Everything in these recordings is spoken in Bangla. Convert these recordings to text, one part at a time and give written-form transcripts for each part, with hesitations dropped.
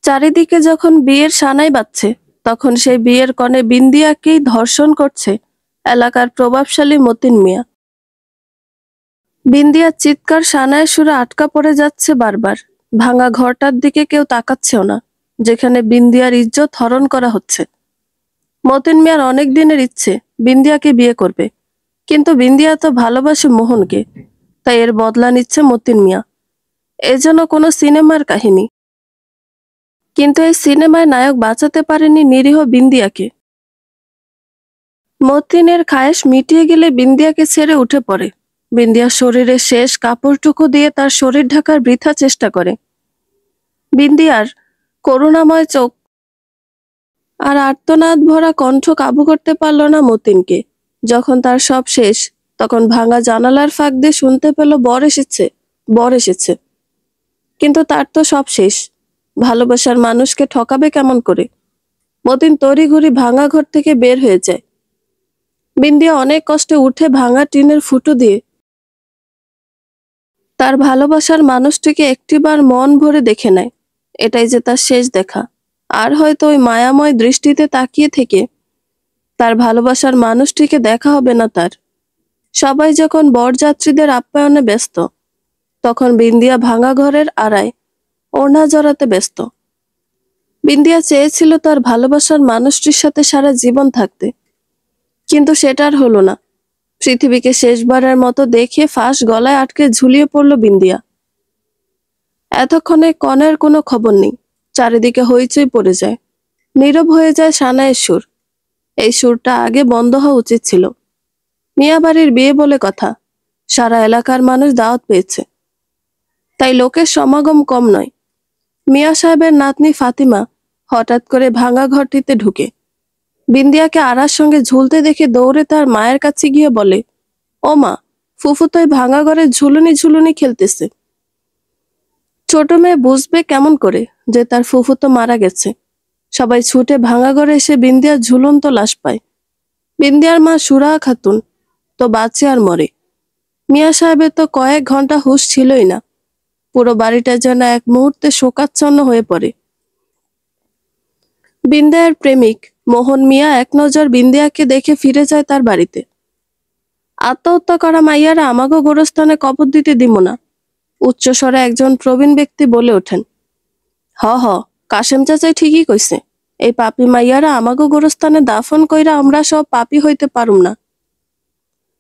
চারিদিকে যখন বিয়ের সানাই বাজছে, তখন সেই বিয়ের কনে বিন্দিয়াকেই ধর্ষণ করছে এলাকার প্রভাবশালী মতিন মিয়া। বিন্দিয়ার চিৎকার সানায়ের সুরে আটকা পড়ে যাচ্ছে বারবার। ভাঙা ঘরটার দিকে কেউ তাকাচ্ছেও না, যেখানে বিন্দিয়ার ইজ্জত হরণ করা হচ্ছে। মতিন মিয়ার অনেক দিনের ইচ্ছে বিন্দিয়াকে বিয়ে করবে, কিন্তু বিন্দিয়া তো ভালোবাসে মোহনকে, তাই এর বদলা নিচ্ছে মতিন মিয়া। এ যেন কোনো সিনেমার কাহিনী, কিন্তু এই সিনেমায় নায়ক বাঁচাতে পারেনি নিরীহ বিন্দিয়াকে। মতিনের খায়েশ মিটিয়ে গেলে বিন্দিয়াকে ছেড়ে উঠে পড়ে। বিন্দিয়ার শরীরের শেষ কাপড়টুকু দিয়ে তার শরীর ঢাকার বৃথা চেষ্টা করে। বিন্দিয়ার করুণাময় চোখ আর আর্তনাদ ভরা কণ্ঠ কাবু করতে পারল না মতিনকে। যখন তার সব শেষ, তখন ভাঙা জানালার ফাঁক দিয়ে শুনতে পেল বর এসেছে, বর এসেছে। কিন্তু তার তো সব শেষ। ভালোবাসার মানুষকে ঠকাবে কেমন করে? মতিন তড়িঘড়ি ভাঙা ঘর থেকে বের হয়ে যায়। বিন্দিয়া অনেক কষ্টে উঠে ভাঙা টিনের ফুটো দিয়ে তার ভালোবাসার মানুষটিকে একটিবার মন ভরে দেখে নেয়। এটাই যে তার শেষ দেখা। আর হয়তো ওই মায়াময় দৃষ্টিতে তাকিয়ে থেকে তার ভালোবাসার মানুষটিকে দেখা হবে না তার। সবাই যখন বরযাত্রীদের আপ্যায়নে ব্যস্ত, তখন বিন্দিয়া ভাঙা ঘরের আড়ায় ওড়না জড়াতে ব্যস্ত। বিন্দিয়া চেয়েছিল তার ভালোবাসার মানুষটির সাথে সারা জীবন থাকতে, কিন্তু সেটা আর হলো না। পৃথিবীকে শেষবারের মতো দেখে ফাঁস গলায় আটকে ঝুলিয়ে পড়ল বিন্দিয়া। এতক্ষণে কনের কোনো খবর নেই। চারিদিকে হইচই পড়ে যায়। নীরব হয়ে যায় সানায়ের সুর। এই সুরটা আগে বন্ধ হওয়া উচিত ছিল। মিয়া বাড়ির বিয়ে বলে কথা, সারা এলাকার মানুষ দাওয়াত পেয়েছে, তাই লোকের সমাগম কম নয়। মিয়া সাহেবের নাতনি ফাতিমা হঠাৎ করে ভাঙা ঘরটিতে ঢুকে বিন্দিয়াকে আড়ার সঙ্গে ঝুলতে দেখে দৌড়ে তার মায়ের কাছে গিয়ে বলে, ও মা, ফুফু তো ভাঙা ঘরে ঝুলুনি ঝুলুনি খেলতেছে। ছোট মেয়ে বুঝবে কেমন করে যে তার ফুফু তো মারা গেছে? সবাই ছুটে ভাঙা ঘরে এসে বিন্দিয়ার ঝুলন্ত লাশ পায়। বিন্দিয়ার মা সুরা খাতুন তো বাঁচে আর মরে। মিয়া সাহেবের তো কয়েক ঘন্টা হুঁশ ছিলই না। পুরো বাড়িটা যেন এক মুহূর্তে শোকাচ্ছন্ন হয়ে পড়ে। বিন্দিয়ার প্রেমিক মোহন মিয়া এক নজর বিন্দিয়াকে দেখে ফিরে যায় তার বাড়িতে। আত্মহত্যা করা মাইয়ারা আমাগো গোরস্থানে কবর দিতে দিব না, উচ্চস্বরে একজন প্রবীণ ব্যক্তি বলে ওঠেন। হ হ, কাশেম চাচাই ঠিকই কইছে। এই পাপি মাইয়ারা আমাগো গোরস্থানে দাফন কইরা আমরা সব পাপি হইতে পারুম না।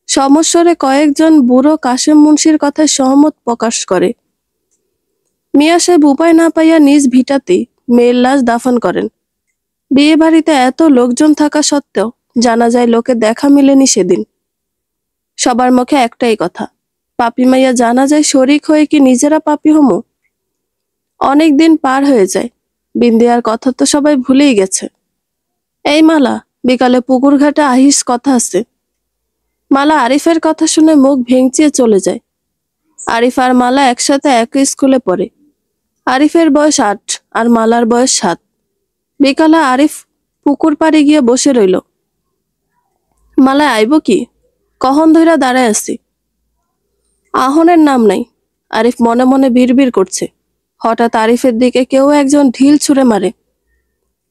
সমস্বরে কয়েকজন বুড়ো কাশেম মুন্সির কথায় সহমত প্রকাশ করে। মিয়া সাহেব উপায় না পাইয়া নিজ ভিটাতেই মেয়ের লাশ দাফন করেন। বিয়ে বাড়িতে এত লোকজন থাকা সত্ত্বেও জানা যায় লোকে দেখা মিলেনি সেদিন। সবার মুখে একটাই কথা, পাপি মাইয়া জানা যায় শরিক হয়ে কি নিজেরা পাপি হমু? অনেক দিন পার হয়ে যায়। বিন্দিয়ার কথা তো সবাই ভুলেই গেছে। এই মালা, বিকালে পুকুর ঘাটে আহিস কথা আছে। মালা আরিফের কথা শুনে মুখ ভেঙচিয়ে চলে যায়। আরিফ আর মালা একসাথে একই স্কুলে পড়ে। আরিফের বয়স 8 আর মালার বয়স 7। বিকালে আরিফ পুকুর পাড়ে গিয়ে বসে রইল। মালা আইব কি? কখন ধইরা দাঁড়ায় আছি। আহনের নাম নাই। আরিফ মনে মনে বিড়বিড় করছে। হঠাৎ আরিফের দিকে কেউ একজন ঢিল ছুঁড়ে মারে।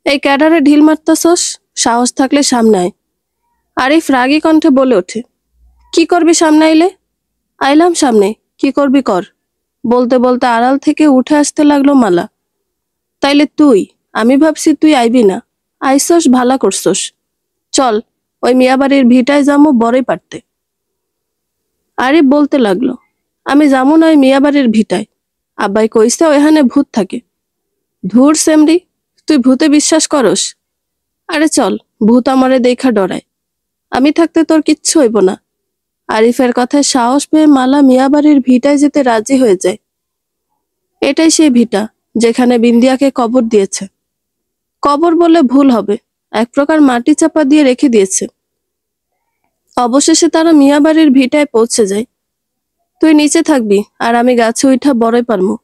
এই ক্যাডারে ঢিল মারতাছস? সাহস থাকলে সামনে আয়। আরিফ রাগী কণ্ঠে বলে ওঠে, কি করবি সামনে আইলে? আইলাম সামনে, কি করবি কর। বলতে বলতে আড়াল থেকে উঠে আসতে লাগলো মালা। তাইলে তুই? আমি ভাবছি তুই আইবি না। আইসস, ভালা করছস। চল, ওই মিয়াবাড়ির ভিটায় যামু বড়ই পারতে। আরিফ বলতে লাগলো, আমি যামু না ওই মিয়াবাড়ির ভিটায়। আব্বাই কইছে ওইখানে ভূত থাকে। ধুর সেমরি, তুই ভূতে বিশ্বাস করস? আরে চল, ভূত আমারে দেখা ডরায়। আমি থাকতে তোর কিচ্ছু হইব না। আরিফের কথায় সাহস পেয়ে মালা মিয়াবাড়ির ভিটায় যেতে রাজি হয়ে যায়। এটাই সেই ভিটা যেখানে বিন্দিয়াকে কবর দিয়েছে। কবর বলে ভুল হবে, এক প্রকার মাটি চাপা দিয়ে রেখে দিয়েছে। অবশেষে তারা মিয়াবাড়ির ভিটায় পৌঁছে যায়। তুই নিচে থাকবি আর আমি গাছে উঠা বড়ই পারমু।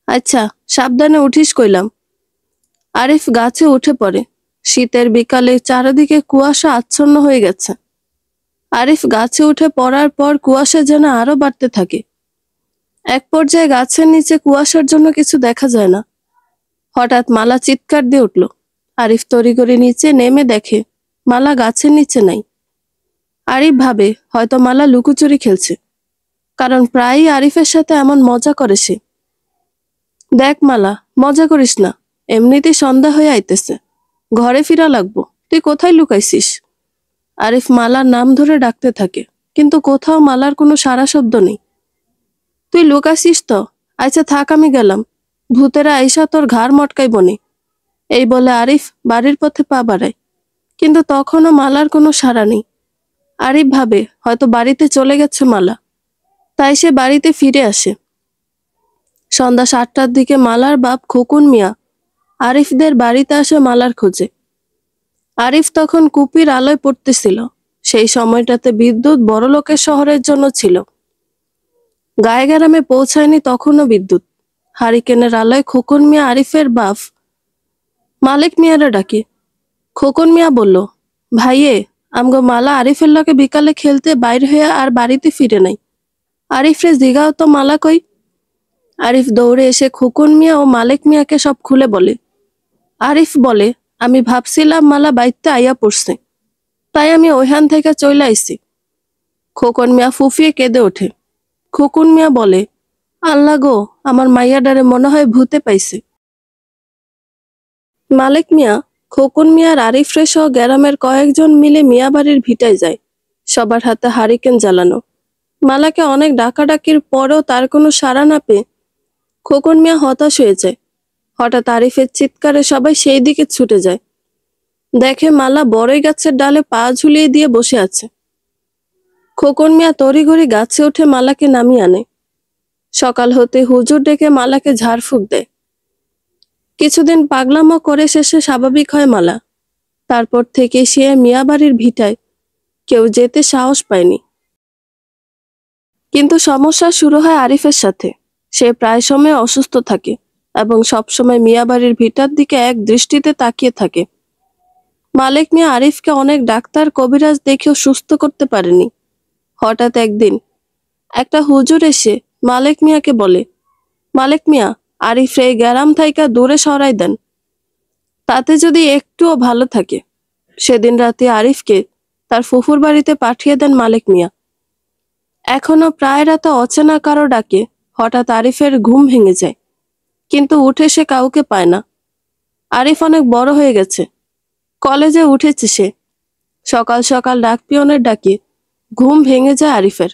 আচ্ছা, সাবধানে উঠিস কইলাম। আরিফ গাছে উঠে পড়ে। শীতের বিকালে চারিদিকে কুয়াশা আচ্ছন্ন হয়ে গেছে। আরিফ গাছে উঠে পড়ার পর কুয়াশা যেন আরো বাড়তে থাকে। এক পর্যায়ে গাছের নিচে কুয়াশার জন্য কিছু দেখা যায় না। হঠাৎ মালা চিৎকার দিয়ে উঠল। আরিফ তড়িঘড়ি নিচে নেমে দেখে মালা গাছের নিচে নাই। আরিফ ভাবে হয়তো মালা লুকোচুরি খেলছে, কারণ প্রায়ই আরিফের সাথে এমন মজা করে সে। দেখ মালা, মজা করিস না, এমনিতেই সন্ধ্যা হয়ে আইতেছে, ঘরে ফিরা লাগবো, তুই কোথায় লুকাইছিস? আরিফ মালার নাম ধরে ডাকতে থাকে, কিন্তু কোথাও মালার কোনো সাড়া শব্দ নেই। তুই লুকাইছিস তো? আচ্ছা থাক, আমি গেলাম, ভূতেরা আইসা তোর ঘাড় মটকাই বনে। এই বলে আরিফ বাড়ির পথে পা বাড়ায়, কিন্তু তখনও মালার কোনো সাড়া নেই। আরিফ ভাবে হয়তো বাড়িতে চলে গেছে মালা, তাই সে বাড়িতে ফিরে আসে। সন্ধ্যা 7টার দিকে মালার বাপ খোকন মিয়া আরিফদের বাড়িতে আসে মালার খোঁজে। আরিফ তখন কুপির আলোয় পড়তেছিল। সেই সময়টাতে বিদ্যুৎ বড়লোকের শহরের জন্য ছিল, গায়ে গ্রামে পৌঁছায়নি তখনও বিদ্যুৎ। হারিকেনের আলোয় খোকন মিয়া আরিফের বাপ মালিক মিয়ারে ডাকে। খোকন মিয়া বলল, ভাইয়ে, আমগো মালা আরিফের লগে বিকালে খেলতে বাইর হইয়া আর বাড়িতে ফিরে নাই। আরিফ রে জিগাও তো মালা কই। আরিফ দৌড়ে এসে খোকন মিয়া ও মালিক মিয়াকে সব খুলে বলে। আরিফ বলে, আমি ভাবছিলাম মালা বাইতে আইয়া পড়ছে, তাই আমি ওইখান থেকে চলে আইছি। খোকন মিয়া ফুফিয়ে কেঁদে ওঠে। খোকন মিয়া বলে, আল্লাহ গো, আমার মাইয়াডারে মনে হয় ভূতে পাইছে। মালিক মিয়া, খোকন মিয়ার আরিফ রে সহ গ্রামের কয়েকজন মিলে মিয়া বাড়ির ভিটায় যায়। সবার হাতে হারিকেন জ্বালানো। মালাকে অনেক ডাকাডাকির পরেও তার কোনো সাড়া না পেয়ে খোকন মিয়া হতাশ হয়ে যায়। হঠাৎ আরিফের চিৎকারে সবাই সেই দিকে ছুটে যায়। দেখে মালা বড়ই গাছের ডালে পা ঝুলিয়ে দিয়ে বসে আছে। খোকন মিয়া তড়িঘড়ি গাছে উঠে মালাকে নামিয়ে আনে। সকাল হতে হুজুর ডেকে মালাকে ঝাড়ফুঁক দেয়। কিছুদিন পাগলামো করে শেষে স্বাভাবিক হয় মালা। তারপর থেকে সে মিয়া বাড়ির ভিটায় কেউ যেতে সাহস পায়নি। কিন্তু সমস্যা শুরু হয় আরিফের সাথে। সে প্রায় সময় অসুস্থ থাকে এবং সবসময় মিয়া বাড়ির ভিটার দিকে এক দৃষ্টিতে তাকিয়ে থাকে। মালিক মিয়া আরিফকে অনেক ডাক্তার কবিরাজ দেখেও সুস্থ করতে পারেনি। হঠাৎ একদিন একটা হুজুর এসে মালিক মিয়াকে বলে, মালিক মিয়া, আরিফ এই গ্যারাম থাইকা দূরে সরাই দেন, তাতে যদি একটুও ভালো থাকে। সেদিন রাতে আরিফকে তার ফুফুর বাড়িতে পাঠিয়ে দেন মালিক মিয়া। এখনো প্রায় রাতে অচেনা কারো ডাকে হঠাৎ আরিফের ঘুম ভেঙে যায়, কিন্তু উঠে সে কাউকে পায় না। আরিফ অনেক বড় হয়ে গেছে, কলেজে উঠেছে সে। সকাল সকাল ডাক পিয়নের ডাকে ঘুম ভেঙে যায় আরিফের।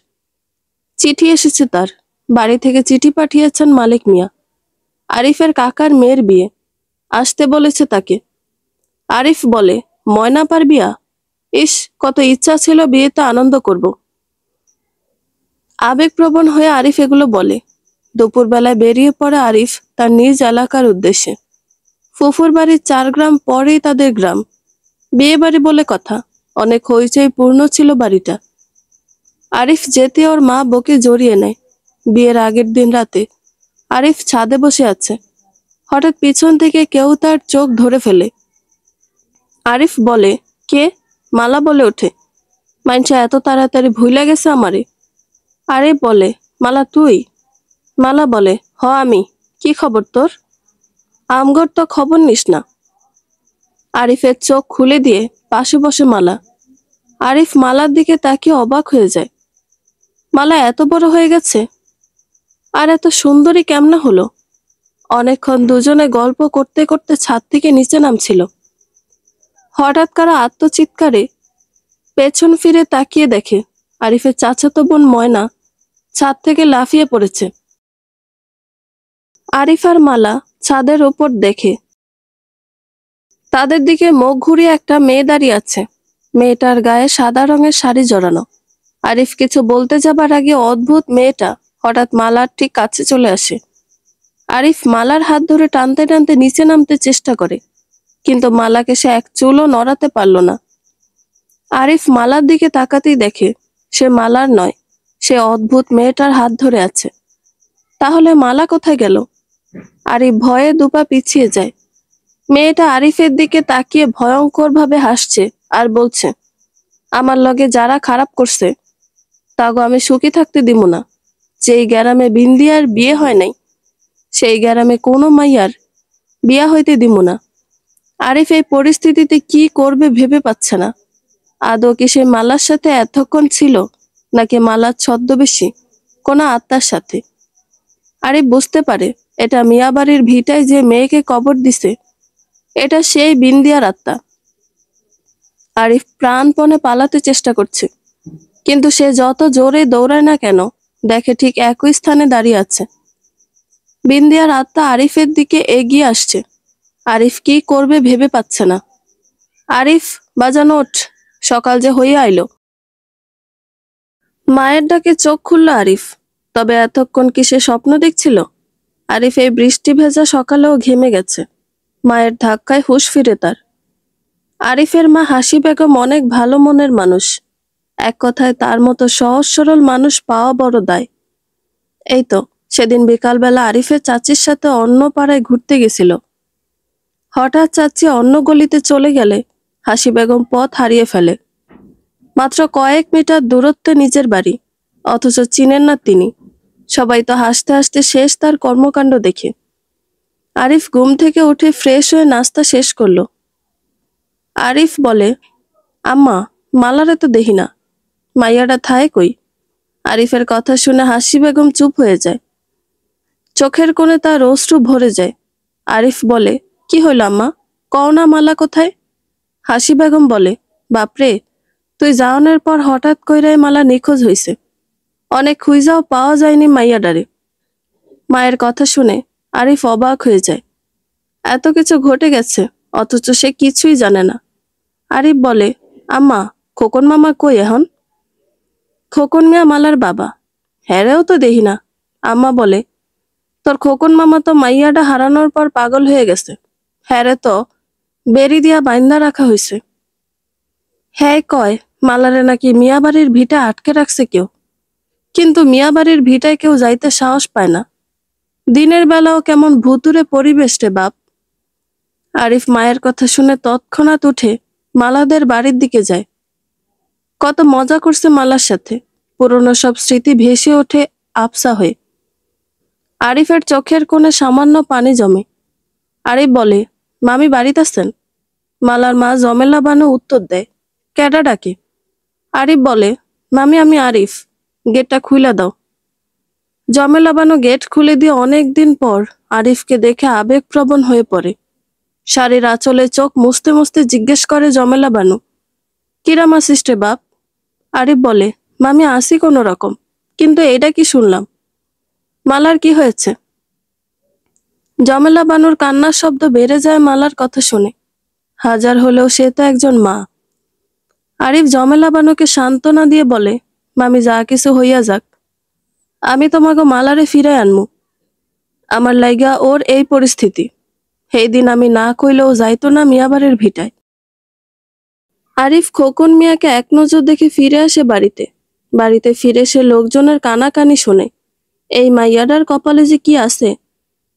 চিঠি এসেছে তার। বাড়ি থেকে চিঠি পাঠিয়েছেন মালিক মিয়া। আরিফের কাকার মেয়ের বিয়ে, আসতে বলেছে তাকে। আরিফ বলে, ময়নাপার বিয়া? ইস, কত ইচ্ছা ছিল বিয়েতে আনন্দ করব। আবেগপ্রবণ হয়ে আরিফ এগুলো বলে। দুপুরবেলায় বেরিয়ে পড়ে আরিফ তার নিজ এলাকার উদ্দেশ্যে। ফুফুর বাড়ির 4 গ্রাম পরেই তাদের গ্রাম। বিয়ে বাড়ি বলে কথা, অনেক হইচই পূর্ণ ছিল বাড়িটা। আরিফ যেতে ওর মা বকে জড়িয়ে নেয়। বিয়ের আগের দিন রাতে আরিফ ছাদে বসে আছে। হঠাৎ পিছন থেকে কেউ তার চোখ ধরে ফেলে। আরিফ বলে, কে? মালা বলে ওঠে, মাইনসা এত তাড়াতাড়ি ভুইলা গেছে আমারে। আরিফ বলে, মালা তুই? মালা বলে, হ আমি। কি খবর তোর? আমগর তো খবর নিস না। আরিফের চোখ খুলে দিয়ে পাশে বসে মালা। আরিফ মালার দিকে তাকিয়ে অবাক হয়ে যায়। মালা এত বড় হয়ে গেছে, আর এত সুন্দরী কেমনে হলো? অনেকক্ষণ দুজনে গল্প করতে করতে ছাদ থেকে নিচে নামছিল। হঠাৎ কারো আত্মচিৎকারে পেছন ফিরে তাকিয়ে দেখে আরিফের চাচাতো বোন ময়না ছাদ থেকে লাফিয়ে পড়েছে। আরিফ আর মালা ছাদের ওপর দেখে তাদের দিকে মুখ ঘুরিয়ে একটা মেয়ে দাঁড়িয়ে আছে। মেয়েটার গায়ে সাদা রঙের শাড়ি জড়ানো। আরিফ কিছু বলতে যাবার আগে অদ্ভুত মেয়েটা হঠাৎ মালার ঠিক কাছে চলে আসে। আরিফ মালার হাত ধরে টানতে টানতে নিচে নামতে চেষ্টা করে, কিন্তু মালাকে সে এক চুলও নড়াতে পারল না। আরিফ মালার দিকে তাকাতেই দেখে সে মালার নয়, সে অদ্ভুত মেয়েটার হাত ধরে আছে। তাহলে মালা কোথায় গেল? আরিফ ভয়ে দুপা পিছিয়ে যায়। মেয়েটা আরিফের দিকে তাকিয়ে ভয়ঙ্কর ভাবে হাসছে আর বলছে, আমার লগে যারা খারাপ করছে তাগো আমি সুখী থাকতে দিব না। যেই গ্রামে বিন্দিয়ার বিয়ে হয় নাই, সেই গ্রামে কোনো মাইয়ার বিয়া হইতে দিব না। আরিফ এই পরিস্থিতিতে কি করবে ভেবে পাচ্ছে না। আদৌ কি সে মালার সাথে এতক্ষণ ছিল, নাকি মালার ছদ্মবেশী কোনো আত্মার সাথে। আরিফ বুঝতে পারে এটা মিয়াবাড়ির ভিটায় যে মেয়েকে কবর দিছে, এটা সেই বিন্দিয়ার আত্মা। আরিফ প্রাণপণে পালাতে চেষ্টা করছে, কিন্তু সে যত জোরে দৌড়ায় না কেন, দেখে ঠিক একই স্থানে দাঁড়িয়ে আছে। বিন্দিয়ার আত্মা আরিফের দিকে এগিয়ে আসছে। আরিফ কি করবে ভেবে পাচ্ছে না। আরিফ, বাজানো ওঠ, সকাল যে হইয়া আইলো। মায়ের ডাকে চোখ খুলল আরিফ। তবে এতক্ষণ কি সে স্বপ্ন দেখছিল? আরিফ এই বৃষ্টি ভেজা সকালেও ঘেমে গেছে। মায়ের ধাক্কায় হুঁশ ফিরে তার। আরিফের মা হাসি বেগম অনেক ভালো মনের মানুষ। এক কথায় তার মতো সহজ সরল মানুষ পাওয়া বড় দায়। এই তো সেদিন বিকালবেলা আরিফের চাচির সাথে অন্য পাড়ায় ঘুরতে গেছিল। হঠাৎ চাচি অন্য গলিতে চলে গেলে হাসি বেগম পথ হারিয়ে ফেলে। মাত্র কয়েক মিটার দূরত্বে নিজের বাড়ি, অথচ চিনেন না তিনি। সবাই তো হাসতে হাসতে শেষ তার কর্মকাণ্ড দেখে। আরিফ ঘুম থেকে উঠে ফ্রেশ হয়ে নাস্তা শেষ করলো। আরিফ বলে, আম্মা, মালারে তো দেখি না, মাইয়াটা থায় কই? আরিফের কথা শুনে হাসি বেগম চুপ হয়ে যায়। চোখের কোণে তার অশ্রু ভরে যায়। আরিফ বলে, কি হইল আম্মা, কও না মালা কোথায়? হাসি বেগম বলে, বাপরে, তুই যাওনের পর হঠাৎ কইরাই মালা নিখোঁজ হইছে। অনেক খুঁজাও পাওয়া যায়নি মাইয়াডারে। মায়ের কথা শুনে আরিফ অবাক হয়ে যায়। এত কিছু ঘটে গেছে, অথচ সে কিছুই জানে না। আরিফ বলে, আম্মা, খোকন মামা কই এখন? খোকন মিয়া মালার বাবা। হ্যারেও তো দেখি না। আম্মা বলে, তোর খোকন মামা তো মাইয়াটা হারানোর পর পাগল হয়ে গেছে। হ্যারে তো বেরি দিয়া বাইন্দা রাখা হয়েছে। হ্যাঁ কয় মালারে নাকি মিয়াবাড়ির ভিটা আটকে রাখছে কেউ। কিন্তু মিয়াবাড়ির ভিটায় কেউ যাইতে সাহস পায় না। দিনের বেলাও কেমন ভুতুরে পরিবেশ রে বাপ। আরিফ মায়ের কথা শুনে তৎক্ষণাৎ উঠে মালাদের বাড়ির দিকে যায়। কত মজা করছে মালার সাথে, পুরনো সব স্মৃতি ভেসে ওঠে আবসা হয়ে। আরিফের চোখের কোণে সামান্য পানি জমে। আরিফ বলে, মামি বাড়িতে আছেন? মালার মা জমেলা বানু উত্তর দেয়, ক্যাডা ডাকে? আরিফ বলে, মামি, আমি আরিফ, গেটটা খুলে দাও। জমেলা বানু গেট খুলে দিয়ে অনেকদিন পর আরিফকে দেখে আবেগপ্রবণ হয়ে পড়ে। শাড়ির আঁচলে চোখ মুছতে মুছতে জিজ্ঞেস করে জমেলা বানু, কিরাম আসিস রে বাপ? আরিফ বলে, মামি আসি কোনো রকম, কিন্তু এটা কি শুনলাম? মালার কি হয়েছে? জমেলা বানুর কান্নার শব্দ বেড়ে যায় মালার কথা শুনে। হাজার হলেও সে তো একজন মা। আরিফ জমেলা বানুকে সান্ত্বনা দিয়ে বলে, মামি যা কিছু হইয়া যাক, আমি তোমাকে মালারে ফিরে আনমু। আমার লাইগা ওর এই পরিস্থিতি, সেই দিন আমি না কইলেও যাইতো না মিয়াবাড়ির ভিটায়। আরিফ খোকন মিয়াকে এক নজর দেখে ফিরে আসে বাড়িতে। বাড়িতে ফিরে সে লোকজনের কানাকানি শোনে। এই মাইয়াডার কপালে যে কি আছে,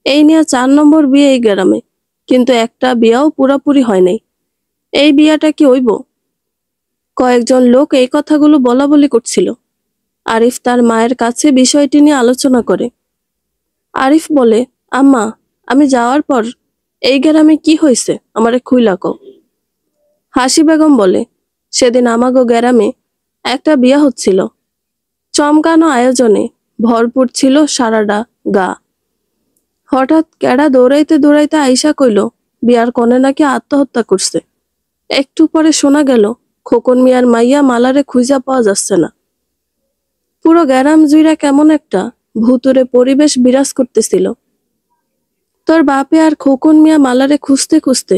এই নিয়ে 4 নম্বর বিয়ে এই গ্রামে, কিন্তু একটা বিয়াও পুরাপুরি হয় নাই। এই বিয়াটা কি হইব? কয়েকজন লোক এই কথাগুলো বলা বলি করছিল। আরিফ তার মায়ের কাছে বিষয়টি নিয়ে আলোচনা করে। আরিফ বলে, আম্মা, আমি যাওয়ার পর এই গ্রামে কি হয়েছে আমারে খুইলা কও। হাসি বেগম বলে, সেদিন আমাগো গ্রামে একটা বিয়া হচ্ছিল। চমকানো আয়োজনে ভরপুর ছিল সারাটা গা। হঠাৎ কেডা দৌড়াইতে দৌড়াইতে আইসা কইল, বিয়ার কনে নাকি আত্মহত্যা করছে। একটু পরে শোনা গেল, খোকন মিয়ার মাইয়া মালারে খুঁজা পাওয়া যাচ্ছে না। পুরো গ্রাম জুইরা কেমন একটা ভুতুরে পরিবেশ বিরাজ করতেছিল। তোর বাপে আর খোকন মিয়া মালারে খুঁজতে খুঁজতে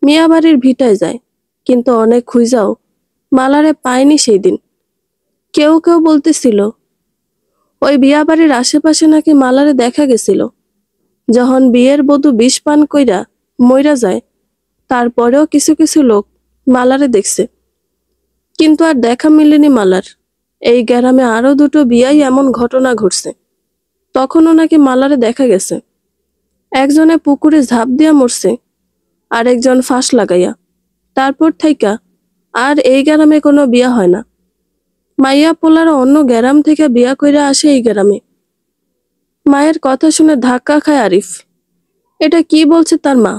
মিয়া বাড়ির ভিটায় যায়, কিন্তু অনেক খুঁজাও মালারে পায়নি সেই দিন। কেউ কেউ বলতেছিল, ওই বিয়া বাড়ির আশেপাশে নাকি মালারে দেখা গেছিল। যখন বিয়ের বধূ বিষ পান কইরা মইরা যায়, তারপরেও কিছু কিছু লোক মালারে দেখছে, কিন্তু আর দেখা মিলেনি মালার। এই গ্রামে আরো 2টো বিয়াই এমন ঘটনা ঘটছে, তখনও নাকি মালারে দেখা গেছে। একজনে পুকুরে ঝাঁপ দিয়া মরছে, আরেকজন ফাঁস লাগাইয়া। তারপর থাইকা আর এই গ্রামে কোনো বিয়া হয় না। মাইয়া পোলারা অন্য গ্রাম থেকে বিয়া কইরা আসে এই গ্রামে। মায়ের কথা শুনে ধাক্কা খায় আরিফ। এটা কি বলছে তার মা?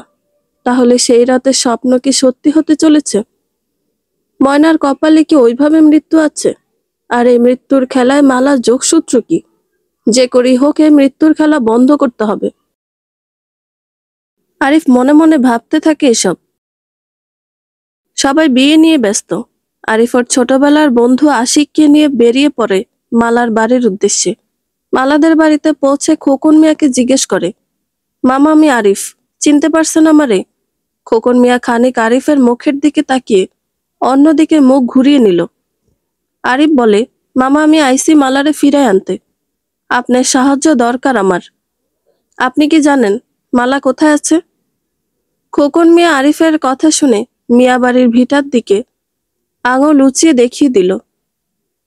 তাহলে সেই রাতের স্বপ্ন কি সত্যি হতে চলেছে? ময়নার কপালে কি ওইভাবে মৃত্যু আছে? আর এই মৃত্যুর খেলায় মালার যোগসূত্র কি? যে করেই হোক এই মৃত্যুর খেলা বন্ধ করতে হবে। আরিফ মনে মনে ভাবতে থাকে এসব। সবাই বিয়ে নিয়ে ব্যস্ত। আরিফ ওর ছোটবেলার বন্ধু আশিককে নিয়ে বেরিয়ে পড়ে মালার বাড়ির উদ্দেশ্যে। মালাদের বাড়িতে পৌঁছে খোকন মিয়াকে জিজ্ঞেস করে, মামা আমি আরিফ, চিনতে পারছেন আমারে? খোকন মিয়া খানিক আরিফের মুখের দিকে তাকিয়ে অন্যদিকে মুখ ঘুরিয়ে নিল। আরিফ বলে, মামা আমি আইসি মালারে ফিরায় আনতে। আপনার সাহায্য দরকার আমার। আপনি কি জানেন মালা কোথায় আছে? খোকন মিয়া আরিফের কথা শুনে মিয়া বাড়ির ভিটার দিকে আঙুল উঁচিয়ে দেখিয়ে দিল।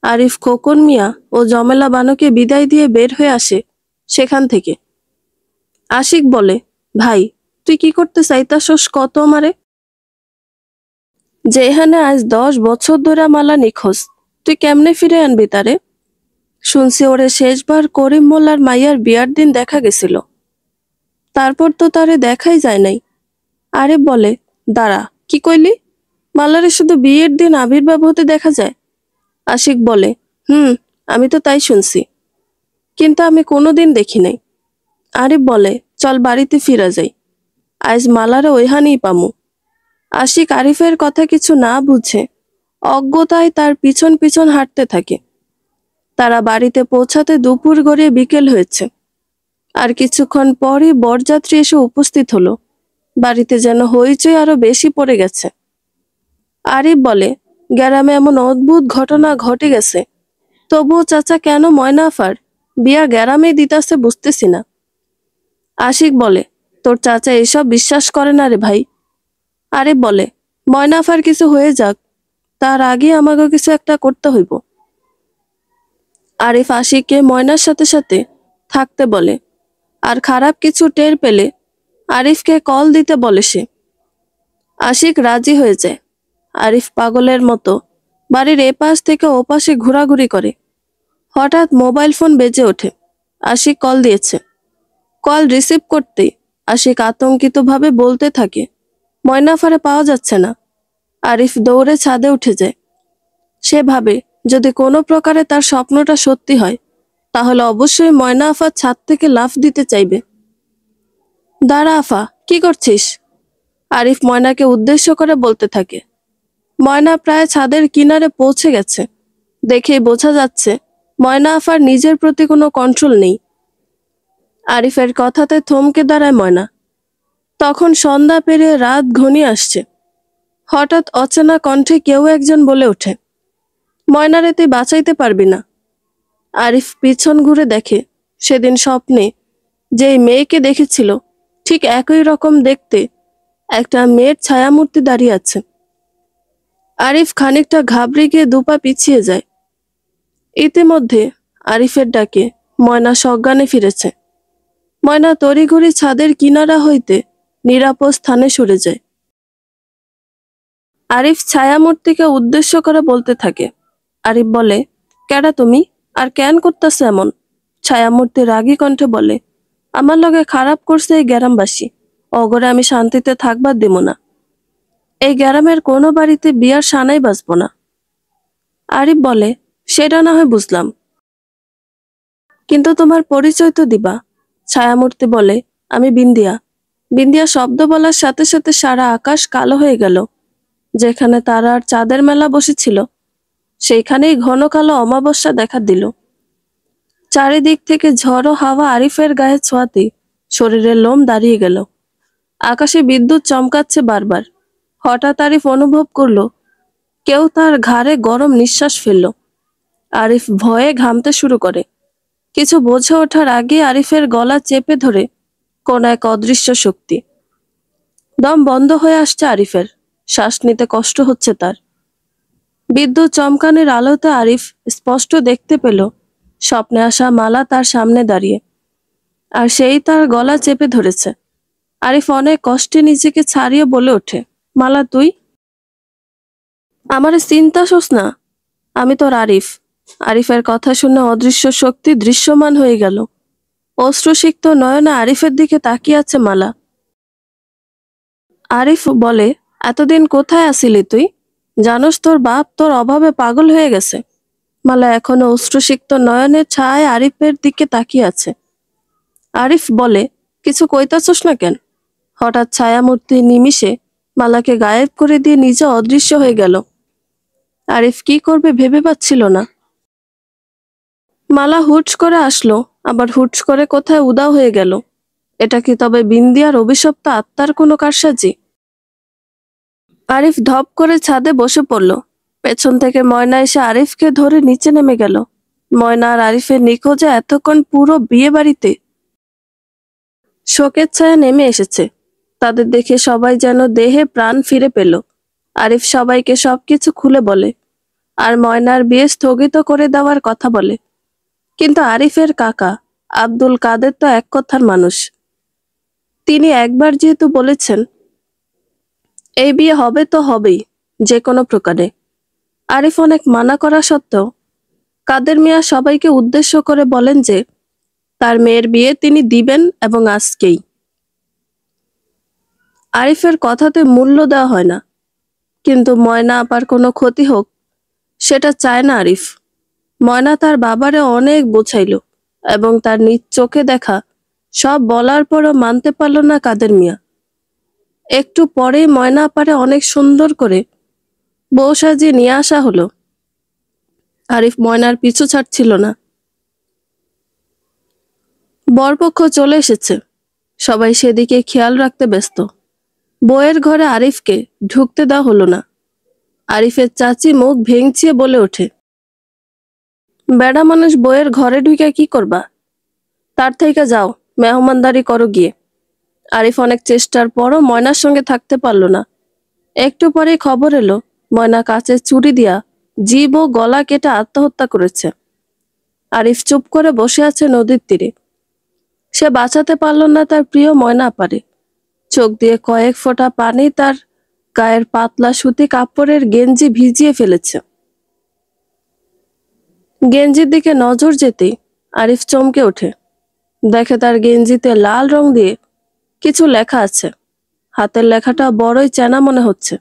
আরিফ খোকন মিয়া ও জমেলা বানুকে বিদায় দিয়ে বের হয়ে আসে সেখান থেকে। আশিক বলে, ভাই তুই কি করতে চাইতাছস কত আমারে? যেখানে আজ 10 বছর ধরে মালা নিখোঁজ, তুই কেমনে ফিরে আনবি তারে? শুনছি ওরে শেষবার করিম মোল্লার মাইয়ার বিয়ার দিন দেখা গেছিল, তারপর তো তারে দেখাই যায় নাই। আরে বলে, দাঁড়া, কি কইলি? মালারে শুধু বিয়ের দিন আবির্ভাব হতে দেখা যায়? আশিক বলে, আমি তো তাই শুনছি, কিন্তু আমি কোনোদিন দেখি নাই। আরিফ বলে, চল বাড়িতে ফিরা যাই, আজ মালারে ওইখানেই পামু। আশিক আরিফের কথা কিছু না বুঝে অজ্ঞতায় তার পিছন পিছন হাঁটতে থাকে। তারা বাড়িতে পৌঁছাতে দুপুর গড়িয়ে বিকেল হয়েছে। আর কিছুক্ষণ পরই বরযাত্রী এসে উপস্থিত হলো। বাড়িতে যেন হইচই আরো বেশি পড়ে গেছে। আরিফ বলে, গ্রামে এমন অদ্ভুত ঘটনা ঘটে গেছে, তবুও চাচা কেন ময়না আফার বিয়া গ্রামে দিতাছে বুঝতেছি না। আশিক বলে, তোর চাচা এসব বিশ্বাস করে না রে ভাই। আরিফ বলে, ময়না আফার কিছু হয়ে যাক, তার আগে আমাকে কিছু একটা করতে হইব। আরিফ আশিককে ময়নার সাথে সাথে থাকতে বলে, আর খারাপ কিছু টের পেলে আরিফকে কল দিতে বলে সে। আশিক রাজি হয়ে যায়। আরিফ পাগলের মতো বাড়ির এপাশ থেকে ওপাশে ঘোরাঘুরি করে। হঠাৎ মোবাইল ফোন বেজে ওঠে। আশিক কল দিয়েছে। কল রিসিভ করতেই আশিক আতঙ্কিতভাবে বলতে থাকে, ময়নাফারে পাওয়া যাচ্ছে না। আরিফ দৌড়ে ছাদে উঠে যায়। সে ভাবে, যদি কোনো প্রকারে তার স্বপ্নটা সত্যি হয় তাহলে অবশ্যই ময়না আফা ছাদ থেকে লাফ দিতে চাইবে। দাঁড়া আফা, কি করছিস? আরিফ ময়নাকে উদ্দেশ্য করে বলতে থাকে। ময়না প্রায় ছাদের কিনারে পৌঁছে গেছে। দেখেই বোঝা যাচ্ছে ময়না আফার নিজের প্রতি কোনো কন্ট্রোল নেই। আরিফের কথাতে থমকে দাঁড়ায় ময়না। তখন সন্ধ্যা পেরিয়ে রাত ঘনিয়ে আসছে। হঠাৎ অচেনা কণ্ঠে কেউ একজন বলে ওঠে, ময়নারে তুই বাঁচাইতে পারবি না। আরিফ পিছন ঘুরে দেখে সেদিন স্বপ্নে যেই মেয়েকে দেখেছিল ঠিক একই রকম দেখতে একটা মেয়ের ছায়ামূর্তি দাঁড়িয়ে আছে। আরিফ খানিকটা ঘাবড়ে গিয়ে দুপা পিছিয়ে যায়। ইতিমধ্যে আরিফের ডাকে ময়না সজ্ঞানে ফিরেছে। ময়না তড়িঘড়ি ছাদের কিনারা হইতে নিরাপদ স্থানে সরে যায়। আরিফ ছায়ামূর্তিকে উদ্দেশ্য করে বলতে থাকে। আরিফ বলে, কেডা তুমি, আর কেন করতেছ এমন? ছায়ামূর্তি রাগী কণ্ঠে বলে, আমার লগে খারাপ করছে এই গ্রামবাসী, অগরে আমি শান্তিতে থাকবার দিব না। এই গ্রামের কোনো বাড়িতে বিয়ার সানাই বাজব না। আরিফ বলে, সেটা না হয় বুঝলাম, কিন্তু তোমার পরিচয় তো দিবা। ছায়ামূর্তি বলে, আমি বিন্দিয়া। বিন্দিয়া শব্দ বলার সাথে সাথে সারা আকাশ কালো হয়ে গেল। যেখানে তারা আর চাঁদের মেলা বসেছিল সেইখানেই ঘন কালো অমাবস্যা দেখা দিল। চারিদিক থেকে ঝড়ো হাওয়া আরিফের গায়ে ছোঁয়াতে শরীরের লোম দাঁড়িয়ে গেল। আকাশে বিদ্যুৎ চমকাচ্ছে বারবার। হঠাৎ আরিফ অনুভব করলো কেউ তার ঘাড়ে গরম নিঃশ্বাস ফেলল। আরিফ ভয়ে ঘামতে শুরু করে। কিছু বোঝে ওঠার আগে আরিফের গলা চেপে ধরে কোন এক অদৃশ্য শক্তি। দম বন্ধ হয়ে আসছে আরিফের, শ্বাস নিতে কষ্ট হচ্ছে তার। বিদ্যুৎ চমকানোর আলোতে আরিফ স্পষ্ট দেখতে পেল স্বপ্নে আসা মালা তার সামনে দাঁড়িয়ে, আর সেই তার গলা চেপে ধরেছে। আরিফ অনেক কষ্টে নিজেকে ছাড়িয়ে বলে ওঠে, মালা তুই আমারে চিন্তাছোস না? আমি তোর আরিফ। আরিফের কথা শুনে অদৃশ্য শক্তি দৃশ্যমান হয়ে গেল। অশ্রুসিক্ত নয়নে আরিফের দিকে তাকিয়ে আছে মালা। আরিফ বলে, এতদিন কোথায় আছিলি তুই? জানোস তোর বাপ তোর অভাবে পাগল হয়ে গেছে। মালা এখনো অশ্রুসিক্ত নয়নের ছায় আরিফের দিকে তাকিয়ে আছে। আরিফ বলে, কিছু কইতাছস না কেন? হঠাৎ ছায়ামূর্তি নিমিষে মালাকে গায়েব করে দিয়ে নিজে অদৃশ্য হয়ে গেল। আরিফ কি করবে ভেবে পাচ্ছিল না। মালা হুট করে আসলো, আবার হুট করে কোথায় উধাও হয়ে গেল। এটা কি তবে বিন্দিয়ার অভিশপ্ত আত্মার কোনো কারসাজি? আরিফ ধপ করে ছাদে বসে পড়ল। পেছন থেকে ময়না এসে আরিফকে ধরে নিচে নেমে গেল। ময়না আর আরিফের নিখোঁজে এতক্ষণ পুরো বিয়ে বাড়িতে শোকের ছায়া নেমে এসেছে। তাদের দেখে সবাই যেন দেহে প্রাণ ফিরে পেল। আরিফ সবাইকে সবকিছু খুলে বলে, আর ময়নার বিয়ে স্থগিত করে দেওয়ার কথা বলে। কিন্তু আরিফের কাকা আব্দুল কাদের তো এক কথার মানুষ। তিনি একবার যেহেতু বলেছেন এই বিয়ে হবে তো হবেই, যে কোনো প্রকারে। আরিফ অনেক মানা করা সত্ত্বেও কাদের মিয়া সবাইকে উদ্দেশ্য করে বলেন যে তার মেয়ের বিয়ে তিনি দিবেন এবং আজকেই। আরিফের কথাতে মূল্য দেওয়া হয় না, কিন্তু ময়না আপার কোনো ক্ষতি হোক সেটা চায় না আরিফ। ময়না তার বাবারে অনেক বোঝাইল এবং তার নিজ চোখে দেখা সব বলার পরও মানতে পারল না কাদের মিয়া। একটু পরেই ময়না আপারে অনেক সুন্দর করে বউ সাজিয়ে নিয়ে আসা হলো। আরিফ ময়নার পিছু ছাড়ছিল না। বরপক্ষ চলে এসেছে, সবাই সেদিকে খেয়াল রাখতে ব্যস্ত। বউয়ের ঘরে আরিফকে ঢুকতে দেওয়া হলো না। আরিফের চাচি মুখ ভেঙচিয়ে বলে ওঠে, বেড়া মানুষ বউয়ের ঘরে ঢুকে কি করবা? তার থেকে যাও, মেহমানদারি করো গিয়ে। আরিফ অনেক চেষ্টার পরও ময়নার সঙ্গে থাকতে পারল না। একটু পরেই খবর এলো ময়না কাচের চুড়ি দিয়া জিভ ও গলা কেটে আত্মহত্যা করেছে। আরিফ চুপ করে বসে আছে নদীর তীরে। সে বাঁচাতে পারল না তার প্রিয় ময়না আপারে। চোখ দিয়ে কয়েক ফোঁটা পানি তার গায়ের পাতলা সুতি কাপড়ের গেঞ্জি ভিজিয়ে ফেলেছে। গেঞ্জির দিকে নজর যেতেই আরিফ চমকে ওঠে। দেখে তার গেঞ্জিতে লাল রং দিয়ে কিছু লেখা আছে। হাতের লেখাটা বড়ই চেনা মনে হচ্ছে।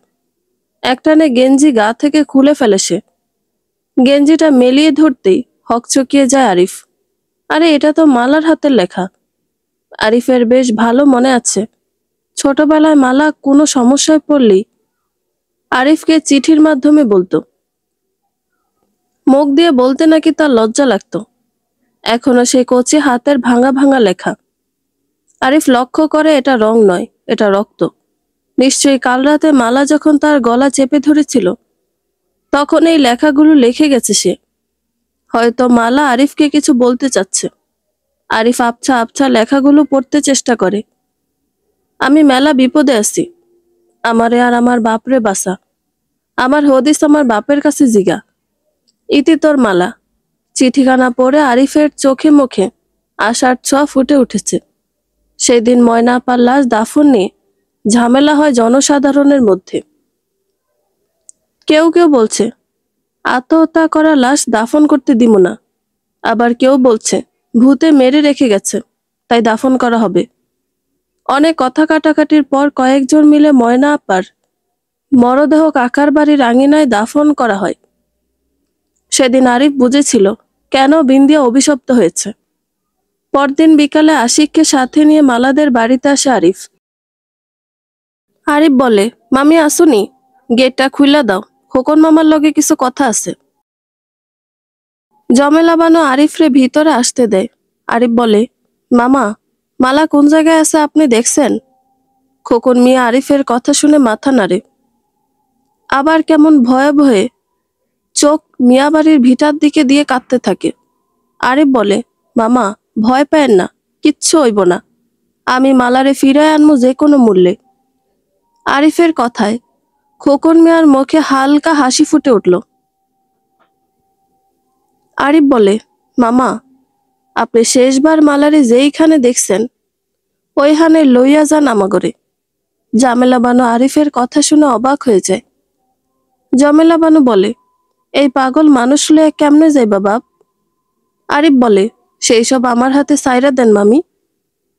একটানে গেঞ্জি গা থেকে খুলে ফেলে সে। গেঞ্জিটা মেলিয়ে ধরতেই হকচকিয়ে যায় আরিফ। আরে এটা তো মালার হাতের লেখা। আরিফের বেশ ভালো মনে আছে, ছোটবেলায় মালা কোনো সমস্যায় পড়লেই আরিফকে চিঠির মাধ্যমে বলতো। মুখ দিয়ে বলতে নাকি তার লজ্জা লাগতো। এখনো সেই কচি হাতের ভাঙা ভাঙা লেখা। আরিফ লক্ষ্য করে এটা রং নয়, এটা রক্ত। নিশ্চয়ই কাল রাতে মালা যখন তার গলা চেপে ধরেছিল তখন এই লেখাগুলো লিখে গেছে সে। হয়তো মালা আরিফকে কিছু বলতে চাচ্ছে। আরিফ আবছা আবছা লেখাগুলো পড়তে চেষ্টা করে। আমি মেলা বিপদে আছি, আমারে আর আমার বাপরে বাসা। আমার হদিস আমার বাপের কাছে জিগা। ইতি তোর মালা। চিঠিখানা পড়ে আরিফের চোখে মুখে আশার ছোঁয়া ফুটে উঠেছে। সেই দিন ময়না আপার লাশ দাফন নিয়ে ঝামেলা হয় জনসাধারণের মধ্যে। কেউ কেউ বলছে আত্মহত্যা করা লাশ দাফন করতে দিব না। আবার কেউ বলছে ভূতে মেরে রেখে গেছে, তাই দাফন করা হবে। অনেক কথা কাটাকাটির পর কয়েকজন মিলে ময়না আপার মরদেহ কাকার বাড়ির আঙিনায় দাফন করা হয়। সেদিন আরিফ বুঝেছিল কেন বিন্দিয়া অভিশপ্ত হয়েছে। পরদিন বিকালে আশিককে সাথে নিয়ে মালাদের বাড়িতে আসে আরিফ। আরিফ বলে, মামি আসুনি, গেটটা খুইলা দাও, খোকন মামার লগে কিছু কথা আছে। জমেলা বানো আরিফরে ভিতরে আসতে দেয়। আরিফ বলে, মামা, মালা কোন জায়গায় আছে আপনি দেখছেন? খোকন মিয়া আরিফের কথা শুনে মাথা নাড়ে। আবার কেমন ভয়ে ভয়ে চোখ মিয়া বাড়ির ভিটার দিকে দিয়ে কাঁদতে থাকে। আরিফ বলে, মামা ভয় পায়েন না, কিচ্ছু হইব না। আমি মালারে ফিরায় আনমু যে কোনো মূল্যে। আরিফের কথায় খোকন মিয়ার মুখে হালকা হাসি ফুটে উঠল। আরিফ বলে, মামা, আপনি শেষবার মালারে যেইখানে দেখছেন ওইখানে লইয়া যান আমাগরে। জামেলা বানু আরিফের কথা শুনে অবাক হয়ে যায়। জামেলা বানু বলে, এই পাগল মানুষ লইয়া কেমনে যাইবা বাপ? আরিফ বলে, সেই সব আমার হাতে সাইরা দেন মামি।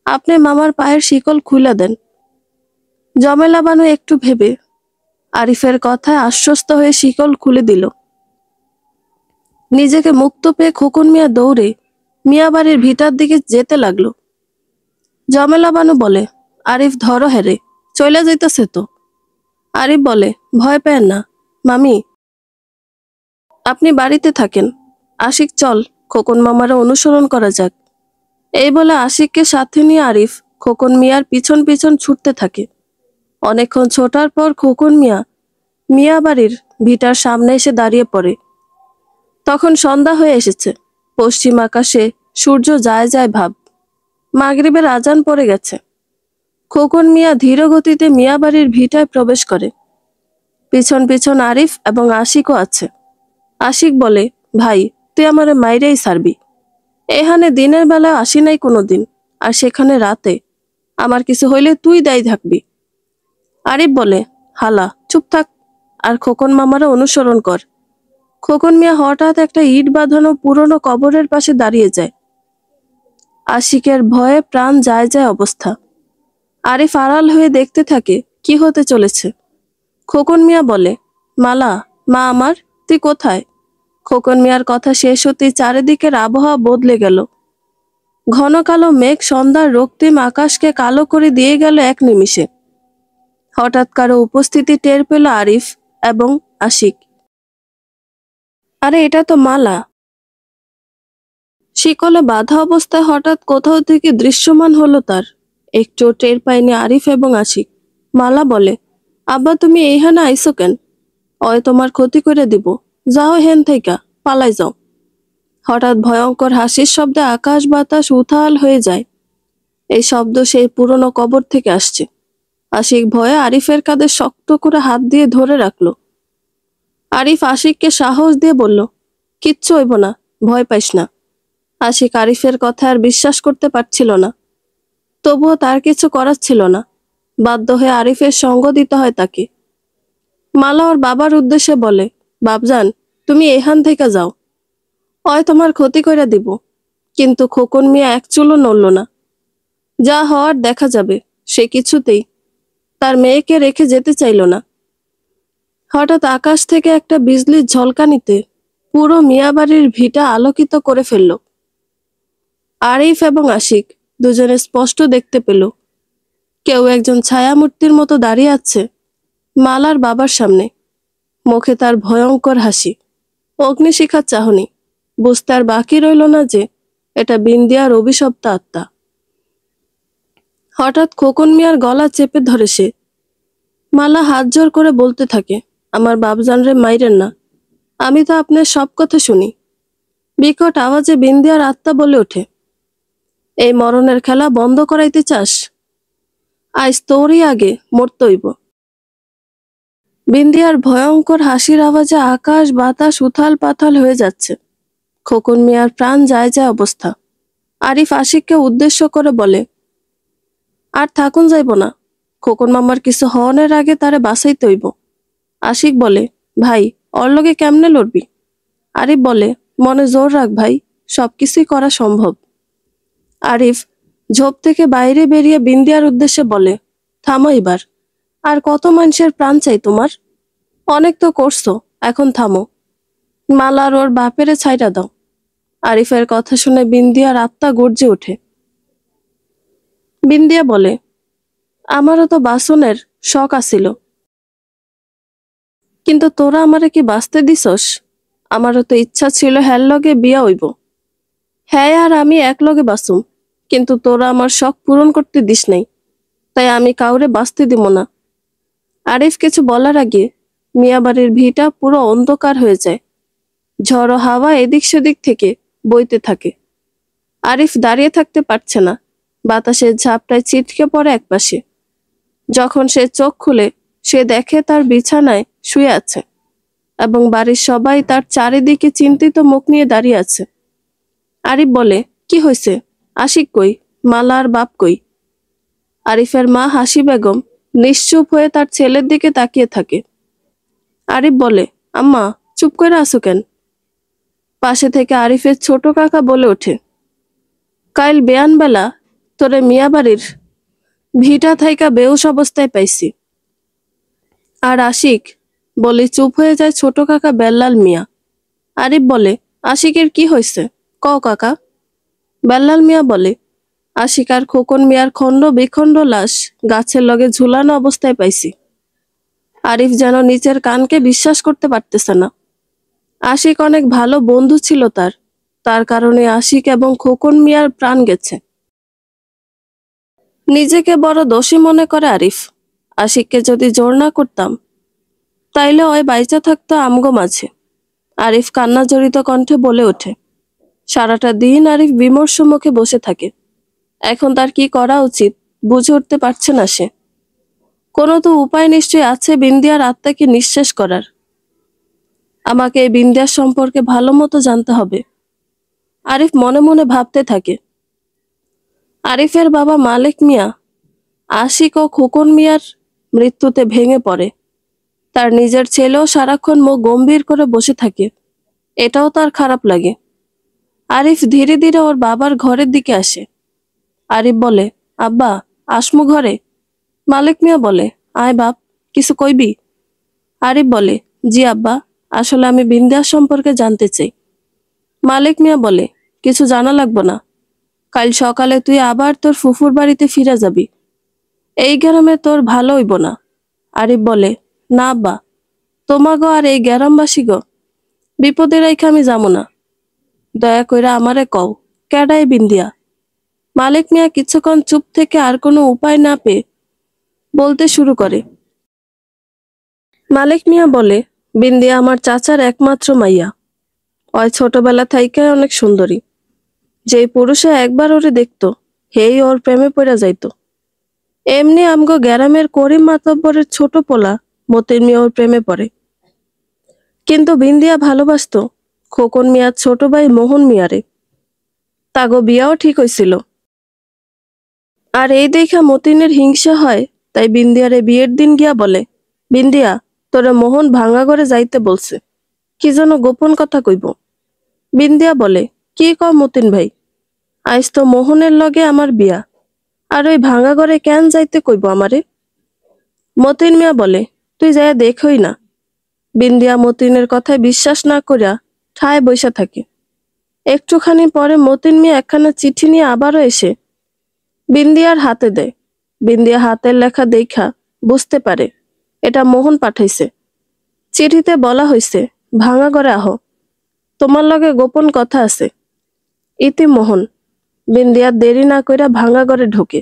আপনি মামার পায়ের শিকল খুইলা দেন। জমেলা বানু একটু ভেবে আরিফের কথায় আশ্বস্ত হয়ে শিকল খুলে দিল। নিজেকে মুক্ত পেয়ে খোকন মিয়া দৌড়ে মিয়া বাড়ির ভিটার দিকে যেতে লাগলো। জমেলা বানু বলে, আরিফ ধরো হেরে, চলে যাইতেছে তো। আরিফ বলে, ভয় পেন না মামি, আপনি বাড়িতে থাকেন। আশিক চল, খোকন মামারা অনুসরণ করা যাক। এই বলে আশিককে সাথে নিয়ে আরিফ খোকন মিয়ার পিছন পিছন ছুটতে থাকে। অনেকক্ষণ ছোটার পর খোকন মিয়া মিয়া বাড়ির ভিটার সামনে এসে দাঁড়িয়ে পড়ে। তখন সন্ধ্যা হয়ে এসেছে। পশ্চিম আকাশে সূর্য যায় যায় ভাব। মাগরিবের আজান পড়ে গেছে। খোকন মিয়া ধীর গতিতে মিয়া বাড়ির ভিটায় প্রবেশ করে। পিছন পিছন আরিফ এবং আশিকও আছে। আশিক বলে, ভাই তুই আমারে মাইরেই সারবি। এখানে দিনের বেলা আসি নাই কোনোদিন, আর সেখানে রাতে। আমার কিছু হইলে তুই দায়ী থাকবি। আরিফ বলে, হালা চুপ থাক, আর খোকন মামারা অনুসরণ কর। খোকন মিয়া হঠাৎ একটা ইট বাঁধানো পুরনো কবরের পাশে দাঁড়িয়ে যায়। আশিকের ভয়ে প্রাণ যায় যায় অবস্থা। আরিফ আড়াল হয়ে দেখতে থাকে কি হতে চলেছে। খোকন মিয়া বলে, মালা, মা আমার, তুই কোথায়? খোকন মিয়ার কথা শেষ হতেই চারিদিকের আবহাওয়া বদলে গেল। ঘন কালো মেঘ সন্ধ্যার রক্তিম আকাশকে কালো করে দিয়ে গেল এক নিমিষে। হঠাৎ কারো উপস্থিতি টের পেল আরিফ এবং আশিক। আরে এটা তো মালা। শিকলে বাঁধা অবস্থায় হঠাৎ কোথাও থেকে দৃশ্যমান হলো তার। একটু টের পায়নি আরিফ এবং আশিক। মালা বলে, আব্বা তুমি এইখানে আইসো কেন? অয় তোমার ক্ষতি করে দিব, যাও হেন থেইকা, পালাই যাও। হঠাৎ ভয়ঙ্কর হাসির শব্দে আকাশ বাতাস উথাল হয়ে যায়। এই শব্দ সেই পুরনো কবর থেকে আসছে। আশিক ভয়ে আরিফের কাঁধে শক্ত করে হাত দিয়ে ধরে রাখলো। আরিফ আশিককে সাহস দিয়ে বলল, কিচ্ছু হইব না, ভয় পাইস না। আশিক আরিফের কথা আর বিশ্বাস করতে পারছিল না। তবুও তার কিছু করার ছিল না। বাধ্য হয়ে আরিফের সঙ্গ দিতে হয় তাকে। মালা ওর বাবার উদ্দেশ্যে বলে, বাপজান তুমি এখান থেকে যাও, হয় তোমার ক্ষতি করে দিব। কিন্তু খোকন মিয়া এক চুলও নড়ল না। যা হওয়ার দেখা যাবে। সে কিছুতেই তার মেয়েকে রেখে যেতে চাইল না। হঠাৎ আকাশ থেকে একটা বিজলির ঝলকানিতে পুরো মিয়াবাড়ির ভিটা আলোকিত করে ফেলল। আরিফ এবং আশিক দুজনে স্পষ্ট দেখতে পেল কেউ একজন ছায়ামূর্তির মতো দাঁড়িয়ে আছে মালার বাবার সামনে। মুখে তার ভয়ঙ্কর হাসি, অগ্নিশিখার চাহনি। বুঝতে আর বাকি রইল না যে এটা বিন্দিয়ার অভিশপ্ত আত্মা। হঠাৎ খোকন মিয়ার গলা চেপে ধরে সে। মালা হাত জোর করে বলতে থাকে, আমার বাপজান রে মাইরেন না, আমি তো আপনার সব কথা শুনি। বিকট আওয়াজে বিন্দিয়ার আত্মা বলে ওঠে, এই মরণের খেলা বন্ধ করাইতে চাস? আজ তোরই আগে মরতইব। বিন্দিয়ার ভয়ঙ্কর হাসির আওয়াজে আকাশ বাতাস উথাল পাথাল হয়ে যাচ্ছে। খোকন মিয়ার প্রাণ যায় যায় অবস্থা। আরিফ আশিককে উদ্দেশ্য করে বলে, আর থাকুন যাইব না, খোকন মামার কিছু হওয়ার আগে তারে বাঁচাইতে হইব। আশিক বলে, ভাই ওর লগে কেমনে লড়বি? আরিফ বলে, মনে জোর রাখ ভাই, সবকিছুই করা সম্ভব। আরিফ ঝোপ থেকে বাইরে বেরিয়ে বিন্দিয়ার উদ্দেশ্যে বলে, থামো এবার, আর কত মানুষের প্রাণ চাই তোমার? অনেক তো করছো, এখন থামো। মালার ওর বাপেরে ছাইড়া দাও। আরিফের কথা শুনে বিন্দিয়ার আত্মা গর্জে ওঠে। বিন্দিয়া বলে, আমারও তো বাসনের শখ আছিল, কিন্তু তোরা আমারে কি বাঁচতে দিছস? আমারও তো ইচ্ছা ছিল হ্যার লগে বিয়া হইব। হ্যাঁ আর আমি এক লগে বাঁচুম, কিন্তু তোরা আমার শখ পূরণ করতে দিস নাই, তাই আমি কাউরে বাঁচতে দিব না। আরিফ কিছু বলার আগে মিয়াবাড়ির ভিটা পুরো অন্ধকার হয়ে যায়। ঝড়ো হাওয়া এদিক সেদিক থেকে বইতে থাকে। আরিফ দাঁড়িয়ে থাকতে পারছে না, বাতাসের ঝাপটায় ছিটকে পড়ে একপাশে। যখন সে চোখ খুলে সে দেখে তার বিছানায় শুয়ে আছে এবং বাড়ির সবাই তার চারিদিকে চিন্তিত মুখ নিয়ে দাঁড়িয়ে আছে। আরিফ বলে, কি হয়েছে? আশিক কই? মালা আর বাপ কই? আরিফের মা হাসি বেগম নিশ্চুপ হয়ে তার ছেলের দিকে তাকিয়ে থাকে। আরিফ বলে, আম্মা চুপ করে আসো কেন? পাশে থেকে আরিফের ছোট কাকা বলে ওঠে, কাইল বেয়ান বেলা তোরে মিয়া বাড়ির ভিটা থাইকা বেউস অবস্থায় পাইছি। আর আশিক বলে চুপ হয়ে যায় ছোট কাকা বেল্লাল মিয়া। আরিফ বলে, আশিকের কি হয়েছে ক কাকা? বেল্লাল মিয়া বলে, আশিক আর খোকন মিয়ার খণ্ড বিখণ্ড লাশ গাছের লগে ঝুলানো অবস্থায় পাইছি। আরিফ যেন নিচের কানকে বিশ্বাস করতে পারতেছে না। আশিক অনেক ভালো বন্ধু ছিল তার, তার কারণে আশিক এবং খোকন মিয়ার প্রাণ গেছে। নিজেকে বড় দোষী মনে করে আরিফ। আশিককে যদি জোর না করতাম তাইলে ওই বাইচা থাকতো আমগো মাঝে। আরিফ কান্না জড়িত কণ্ঠে বলে ওঠে। সারাটা দিন আরিফ বিমর্ষ মুখে বসে থাকে। এখন তার কি করা উচিত বুঝে উঠতে পারছে না সে। কোনো তো উপায় নিশ্চয়ই আছে বিন্দিয়ার আত্মাকে নিঃশেষ করার। আমাকে এই বিন্দিয়ার সম্পর্কে ভালো মতো জানতে হবে। আরিফ মনে মনে ভাবতে থাকে। আরিফের বাবা মালেক মিয়া আশিক ও খোকন মিয়ার মৃত্যুতে ভেঙে পড়ে। তার নিজের ছেলেও সারাক্ষণ মুখ গম্ভীর করে বসে থাকে। এটাও তার খারাপ লাগে। আরিফ ধীরে ধীরে ওর বাবার ঘরের দিকে আসে। আরিফ বলে, আব্বা আসমু ঘরে? মালেক মিয়া বলে, আয় বাপ, কিছু কইবি? আরিফ বলে, জি আব্বা, আসলে আমি বিন্দিয়ার সম্পর্কে জানতে চাই। মালেক মিয়া বলে, কিছু জানা লাগবো না। কাল সকালে তুই আবার তোর ফুফুর বাড়িতে ফিরে যাবি। এই গ্রামে তোর ভালো হইব না। আরিফ বলে, না আব্বা, তোমাগো আর এই গ্রামবাসী গো বিপদে রাইখা আমি যাবো না। দয়া কইরা আমারে কও, কেডাই বিন্দিয়া? মালেক মিয়া কিছুক্ষণ চুপ থেকে আর কোনো উপায় না পেয়ে বলতে শুরু করে। মালেক মিয়া বলে, বিন্দিয়া আমার চাচার একমাত্র মাইয়া। ওই ছোটবেলা থাইকে অনেক সুন্দরী। যেই পুরুষে একবার ওরে দেখতো হেই ওর প্রেমে পড়া যাইতো। এমনি আমগো গ্যারামের করিম মাতব্বরের ছোট পোলা মতিন মিয়া ওর প্রেমে পড়ে। কিন্তু বিন্দিয়া ভালোবাসতো খোকন মিয়ার ছোট ভাই মোহন মিয়ারে। তাগো বিয়াও ঠিক হইছিল। আর এই দেখা মতিনের হিংসা হয়, তাই বিন্দিয়ারে বিয়ের দিন গিয়া বলে, বিন্দিয়া তোরে মোহন ভাঙা ঘরে যাইতে বলছে, কি যেন গোপন কথা কইব। বিন্দিয়া বলে, কি কও মতিন ভাই, আজ তো মোহনের লগে আমার বিয়া, আর ওই ভাঙা ঘরে কেন যাইতে কইব আমারে? মতিন মিয়া বলে, তুই যাইয়া দেখই না। বিন্দিয়া মতিনের কথায় বিশ্বাস না করিয়া ঠায় বইসা থাকে। একটুখানি পরে মতিন মিয়া একখানা চিঠি নিয়ে আবারও এসে বিন্দিয়ার হাতে দেয়। বিন্দিয়া হাতের লেখা দেখা বুঝতে পারে এটা মোহন পাঠাইছে। চিঠিতে বলা হয়েছে, ভাঙা ঘরে আহো, তোমার লগে গোপন কথা আছে। ইতি মোহন। বিন্দিয়া দেরি না কইরা ভাঙা ঘরে ঢোকে।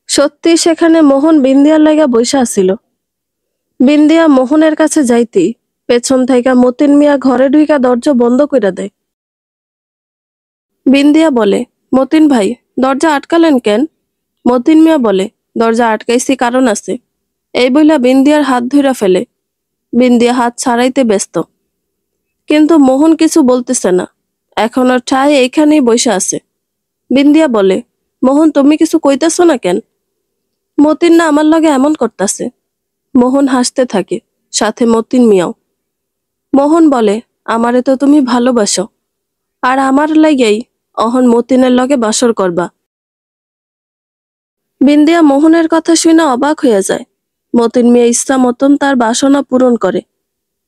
সত্যি সেখানে মোহন বিন্দিয়ার লাগা বইসা আছিল। বিন্দিয়া মোহনের কাছে যাইতেই পেছন থেকে মতিন মিয়া ঘরে ঢুইকা দরজা বন্ধ কইরা দেয়। বিন্দিয়া বলে, মতিন ভাই দরজা আটকালেন কেন? মতিন মিয়া বলে, দরজা আটকাইছি কারণ আছে। এই বইলা বিন্দিয়ার হাত ধইরা ফেলে। বিন্দিয়া হাত ছাড়াইতে ব্যস্ত, কিন্তু মোহন কিছু বলতেছে না। এখনো ঠায় এইখানেই বইসা আছে। বিন্দিয়া বলে, মোহন তুমি কিছু কইতেছ না কেন? মতিন না আমার লগে এমন করতাছে। মোহন হাসতে থাকে, সাথে মতিন মিয়াও। মোহন বলে, আমারে তো তুমি ভালোবাসো, আর আমার লাগেই অহন মতিনের লগে বাসর করবা। বিন্দিয়া মোহনের কথা শুনে অবাক হইয়া যায়। মতিন মিয়া ইচ্ছা মতন তার বাসনা পূরণ করে।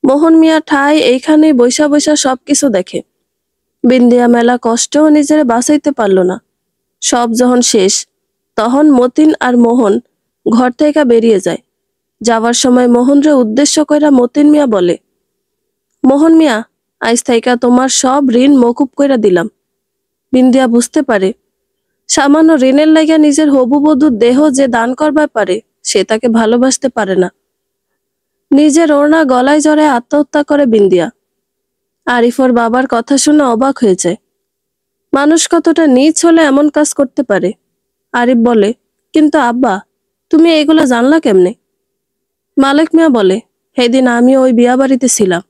মোহন মিয়া ঠাই এইখানেই বৈশা বৈশা সবকিছু দেখে। বিন্দিয়া মেলা কষ্টেও নিজের বাঁচাইতে পারল না। সব যখন শেষ, তখন মতিন আর মোহন ঘর থেকে বেরিয়ে যায়। যাওয়ার সময় মোহনরে উদ্দেশ্য কইরা মতিন মিয়া বলে, মোহন মিয়া, আজ থাইকা তোমার সব ঋণ মকুব কইরা দিলাম। বিন্দিয়া বুঝতে পারে সামান্য ঋণের লাইগা নিজের হবু বধূর দেহ যে দান করবার পারে সে তাকে ভালোবাসতে পারে না। নিজের ওড়না গলায় জড়ায় আত্মহত্যা করে বিন্দিয়া। আরিফর বাবার কথা শুনে অবাক হয়ে যায়। মানুষ কতটা নীচ হলে এমন কাজ করতে পারে। আরিফ বলে, কিন্তু আব্বা তুমি এগুলো জানলা কেমনে? মালেক মিয়া বলে, সেদিন আমি ওই বিয়া বাড়িতে ছিলাম।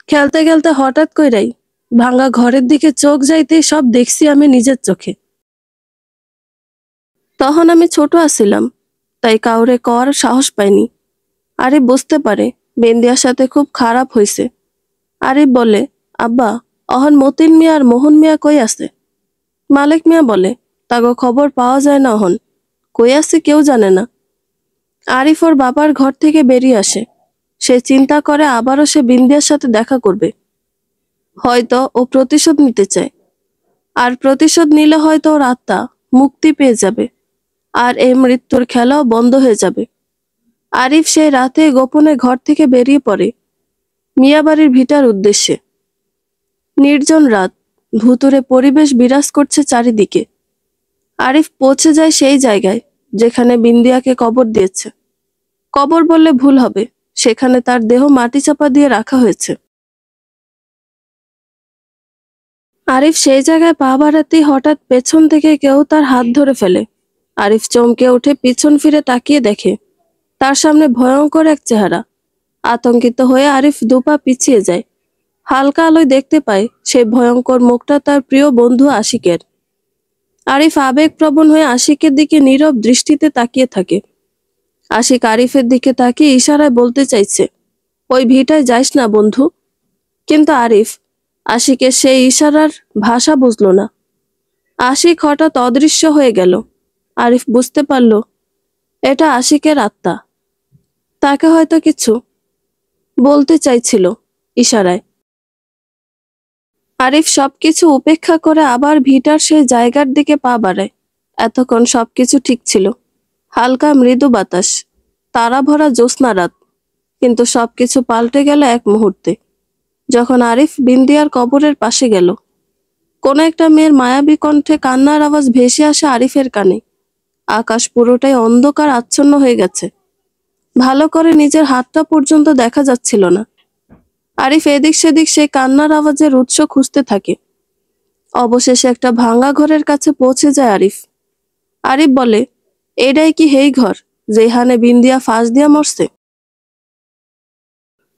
খেলতে খেলতে হঠাৎ কইরাই ভাঙা ঘরের দিকে চোখ যাইতেই সব দেখছি আমি নিজের চোখে। তখন আমি ছোট আছিলাম, তাই কাউরে কর সাহস পাইনি। আরিফ বুঝতে পারে বিন্দিয়ার সাথে খুব খারাপ হয়েছে। আরিফ বলে, আব্বা অহন মতিন মিয়া আর মোহন মিয়া কই আছে? মালেক মিয়া বলে, তাগো খবর পাওয়া যায় না অহন। কই আছে কেউ জানে না। আরিফ ওর বাবার ঘর থেকে বেরিয়ে আসে। সে চিন্তা করে আবারও সে বিন্দিয়ার সাথে দেখা করবে। হয়তো ও প্রতিশোধ নিতে চায়, আর প্রতিশোধ নিলে হয়তো ওর আত্মা মুক্তি পেয়ে যাবে, আর এই মৃত্যুর খেলাও বন্ধ হয়ে যাবে। আরিফ সেই রাতে গোপনে ঘর থেকে বেরিয়ে পড়ে মিয়াবাড়ির ভিটার উদ্দেশ্যে। নির্জন রাত, ভুতুড়ে পরিবেশ বিরাজ করছে চারিদিকে। আরিফ পৌঁছে যায় সেই জায়গায় যেখানে বিন্দিয়াকে কবর দিয়েছে। কবর বললে ভুল হবে, সেখানে তার দেহ মাটি চাপা দিয়ে রাখা হয়েছে। আরিফ সেই জায়গায় পা বাড়াতেই হঠাৎ পেছন থেকে কেউ তার হাত ধরে ফেলে। আরিফ চমকে উঠে পিছন ফিরে তাকিয়ে দেখে তার সামনে ভয়ঙ্কর এক চেহারা। আতঙ্কিত হয়ে আরিফ দুপা পিছিয়ে যায়। হালকা আলোয় দেখতে পায় সেই ভয়ঙ্কর মুখটা তার প্রিয় বন্ধু আশিকের। আরিফ আবেগপ্রবণ হয়ে আশিকের দিকে নীরব দৃষ্টিতে তাকিয়ে থাকে। আশিক আরিফের দিকে তাকিয়ে ইশারায় বলতে চাইছে, ওই ভিটায় যাইস না বন্ধু। কিন্তু আরিফ আশিকের সেই ইশারার ভাষা বুঝল না। আশিক হঠাৎ অদৃশ্য হয়ে গেল। আরিফ বুঝতে পারল এটা আশিকের আত্মা। তাকে হয়তো কিছু বলতে চাইছিল ইশারায়। আরিফ সবকিছু উপেক্ষা করে আবার ভিটার সেই জায়গার দিকে পা বাড়ায়। এতক্ষণ সবকিছু ঠিক ছিল। হালকা মৃদু বাতাস, তারা ভরা জ্যোৎস্না রাত। কিন্তু সবকিছু পাল্টে গেল এক মুহূর্তে, যখন আরিফ বিন্দিয়ার কবরের পাশে গেল। কোন একটা মেয়ের মায়াবী কণ্ঠে কান্নার আওয়াজ ভেসে আসে আরিফের কানে। আকাশ পুরোটাই অন্ধকার আচ্ছন্ন হয়ে গেছে। ভালো করে নিজের হাতটা পর্যন্ত দেখা যাচ্ছিল না। আরিফ এদিক সেদিক সেই কান্নার আওয়াজের উৎস খুঁজতে থাকে। অবশেষে একটা ভাঙা ঘরের কাছে পৌঁছে যায় আরিফ। আরিফ বলে, এটাই কি হেই ঘর যেখানে বিন্দিয়া ফাঁস দিয়া মরছে?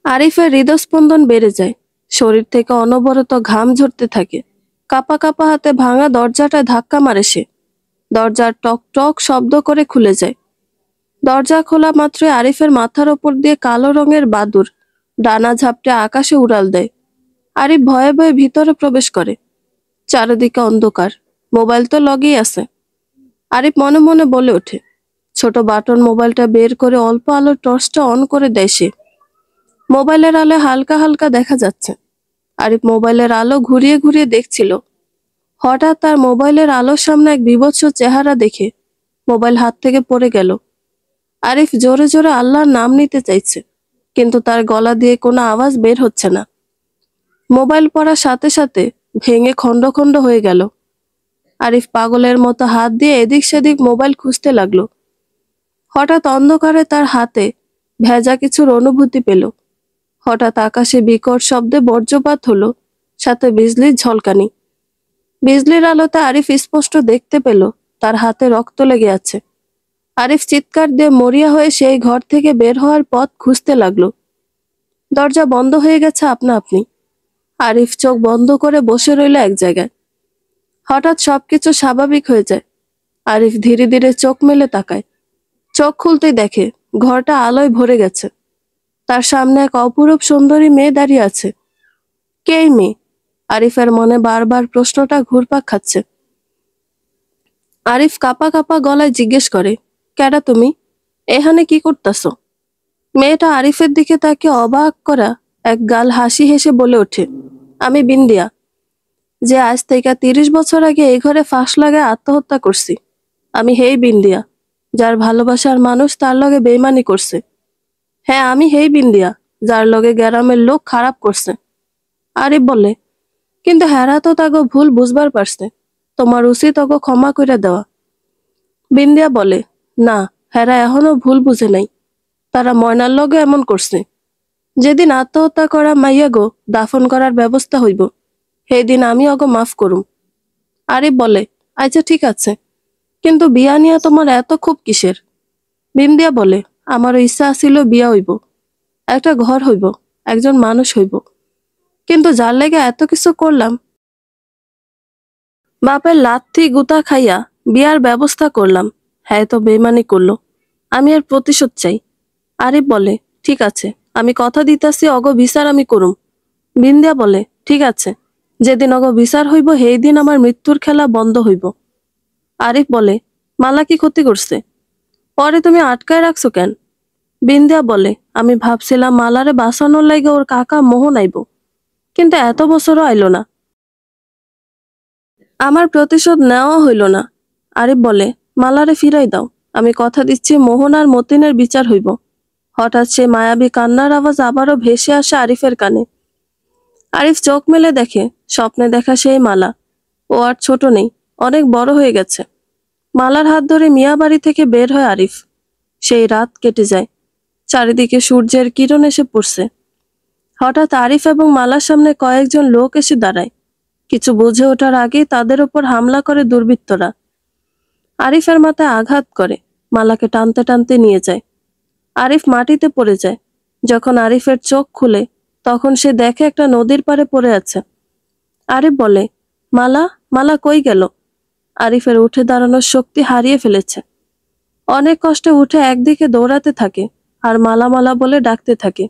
আরিফের হৃদস্পন্দন বেড়ে যায়। শরীর থেকে অনবরত ঘাম ঝরতে থাকে। কাপা কাপা হাতে ভাঙা দরজাটায় ধাক্কা মারে সে। দরজার টক টক শব্দ করে খুলে যায়। দরজা খোলা মাত্রই আরিফের মাথার ওপর দিয়ে কালো রঙের বাদুড় ডানা ঝাপটে আকাশে উড়াল দেয়। আরিফ ভয়ে ভয়ে ভিতরে প্রবেশ করে। চারিদিকে অন্ধকার, মোবাইল তো লগেই আছে। আরিফ মনে মনে বলে ওঠে। ছোট বাটন মোবাইলটা বের করে অল্প আলোর টর্চটা অন করে দেয় সে। মোবাইলের আলো হালকা হালকা দেখা যাচ্ছে। আরিফ মোবাইলের আলো ঘুরিয়ে ঘুরিয়ে দেখছিল। হঠাৎ তার মোবাইলের আলোর সামনে এক বীভৎস চেহারা দেখে মোবাইল হাত থেকে পড়ে গেল। আরিফ জোরে জোরে আল্লাহর নাম নিতে চাইছে, কিন্তু তার গলা দিয়ে কোনো আওয়াজ বের হচ্ছে না। মোবাইল পড়ার সাথে সাথে ভেঙে খন্ড খন্ড হয়ে গেল। আরিফ পাগলের মতো হাত দিয়ে এদিক সেদিক মোবাইল খুঁজতে লাগলো। হঠাৎ অন্ধকারে তার হাতে ভেজা কিছুর অনুভূতি পেল। হঠাৎ আকাশে বিকট শব্দে বজ্রপাত হলো, সাথে বিজলির ঝলকানি। বিজলির আলোতে আরিফ স্পষ্ট দেখতে পেল তার হাতে রক্ত লেগে আছে। আরিফ চিৎকার দিয়ে মরিয়া হয়ে সেই ঘর থেকে বের হওয়ার পথ খুঁজতে লাগলো। দরজা বন্ধ হয়ে গেছে আপনা আপনি। আরিফ চোখ বন্ধ করে বসে রইল এক জায়গায়। হঠাৎ সবকিছু স্বাভাবিক হয়ে যায়। আরিফ ধীরে ধীরে চোখ মেলে তাকায়। চোখ খুলতেই দেখে ঘরটা আলোয় ভরে গেছে। তার সামনে এক অপরূপ সুন্দরী মেয়ে দাঁড়িয়ে আছে। কে এই মেয়ে? আরিফের মনে বারবার প্রশ্নটা ঘুরপাক খাচ্ছে। আরিফ কাপা কাপা গলায় জিজ্ঞেস করে, কেডা তুমি? এখানে কি করতেছো? মেয়েটা আরিফের দিকে তাকে অবাক করা এক গাল হাসি হেসে বলে ওঠে, আমি বিন্দিয়া, যে আজ থেকে 30 বছর আগে এই ঘরে ফাঁস লাগায় আত্মহত্যা করছি। আমি হেই বিন্দিয়া, যার ভালোবাসার মানুষ তার লগে বেইমানি করছে। হ্যাঁ, আমি হেই বিন্দিয়া, যার লগে গ্রামের লোক খারাপ করছে। আরিফ বলে, কিন্তু হেরা তো তাগো ভুল বুঝবার পারছে, তোমার উচিত ওগো ক্ষমা করে দেওয়া। বিন্দিয়া বলে, না, হেরা এখনো ভুল বুঝে নাই। তারা ময়নার লগে এমন করছে। যেদিন আত্মহত্যা করা মাইয়া গো দাফন করার ব্যবস্থা হইব, সেই দিন আমি ওগো মাফ করুম। আরিফ বলে, আচ্ছা ঠিক আছে, কিন্তু বিয়া নিয়া তোমার এত খুব কিসের? বিন্দিয়া বলে, আমারও ইচ্ছা আছিল বিয়া হইব, একটা ঘর হইব, একজন মানুষ হইব, কিন্তু যার লেগে এত কিছু করলাম, বাপের লাথি গুতা খাইয়া বিয়ার ব্যবস্থা করলাম, হ্যাঁ তো বেমানি করলো। আমি এর প্রতিশোধ চাই। আরিফ বলে, ঠিক আছে, আমি কথা দিতেছি অগ বিচার আমি করুম। বিন্দিয়া বলে, ঠিক আছে, যেদিন অগ বিচার হইব সেই দিন আমার মৃত্যুর খেলা বন্ধ হইব। আরিফ বলে, মালা কি ক্ষতি করছে? পরে তুমি আটকায় রাখছো কেন? বিন্দিয়া বলে, আমি ভাবছিলাম মালারে বাঁচানোর লাগে ওর কাকা মোহন আইব, কিন্তু এত বছরও আইলো না। আমার প্রতিশোধ নেওয়া হইল না। আরিফ বলে, মালারে ফিরাই দাও, আমি কথা দিচ্ছি মোহন আর মতিনের বিচার হইব। হঠাৎ সে মায়াবী কান্নার আওয়াজ আবারও ভেসে আসে আরিফের কানে। আরিফ চোখ মেলে দেখে স্বপ্নে দেখা সেই মালা। ও আর ছোট নেই, অনেক বড় হয়ে গেছে। মালার হাত ধরে মিয়া বাড়ি থেকে বের হয় আরিফ। সেই রাত কেটে যায়, চারিদিকে সূর্যের কিরণ এসে পড়ছে। হঠাৎ আরিফ এবং মালার সামনে কয়েকজন লোক এসে দাঁড়ায়। কিছু বুঝে ওঠার আগেই তাদের ওপর হামলা করে দুর্বৃত্তরা। আরিফের মাথায় আঘাত করে, মালাকে টানতে টানতে নিয়ে যায়। আরিফ মাটিতে পড়ে যায়। যখন আরিফের চোখ খুলে, তখন সে দেখে একটা নদীর পাড়ে পড়ে আছে। আরিফ বলে, মালা, মালা কই গেল? আরিফের উঠে দাঁড়ানোর শক্তি হারিয়ে ফেলেছে। অনেক কষ্টে উঠে একদিকে দৌড়াতে থাকে আর মালা মালা বলে ডাকতে থাকে।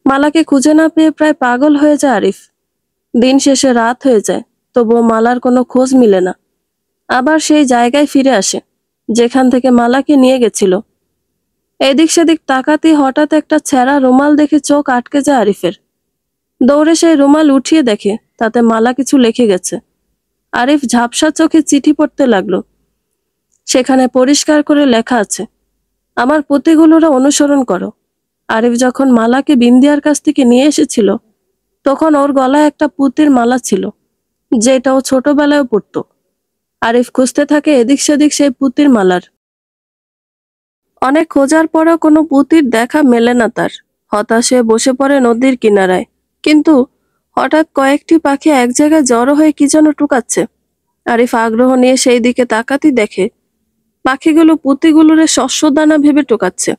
মালাকে খুঁজে না পেয়ে প্রায় পাগল হয়ে যায় আরিফ। দিন শেষে রাত হয়ে যায়, তবুও মালার কোনো খোঁজ মিলে না। আবার সেই জায়গায় ফিরে আসে যেখান থেকে মালাকে নিয়ে গেছিল। এদিক সেদিক তাকাতেই হঠাৎ একটা ছেঁড়া রুমাল দেখে চোখ আটকে যায় আরিফের। দৌড়ে সেই রুমাল উঠিয়ে দেখে তাতে মালা কিছু লিখে গেছে। আরিফ ঝাপসা চোখে চিঠি পড়তে লাগলো। সেখানে পরিষ্কার করে লেখা আছে, আমার পুঁতিগুলোরা অনুসরণ করো। আরিফ যখন মালাকে বিন্দিয়ার কাছ থেকে নিয়ে এসেছিল, তখন ওর গলায় একটা পুঁতির মালা ছিল, যেটা ও ছোটবেলায় পরতো। আরিফ খুঁজতে থাকে এদিক সেদিক সেই পুঁতির মালার। অনেক খোঁজার পরেও কোনো পুঁতির দেখা মেলে না তার। হতাশ হয়ে বসে পড়ে নদীর কিনারায়। কিন্তু হঠাৎ কয়েকটি পাখি এক জায়গায় জড়ো হয়ে কি যেন টুকাচ্ছে। আরিফ আগ্রহ নিয়ে সেই দিকে তাকাতেই দেখে পাখিগুলো পুঁতিগুলোরে শস্যদানা ভেবে টোকাচ্ছে।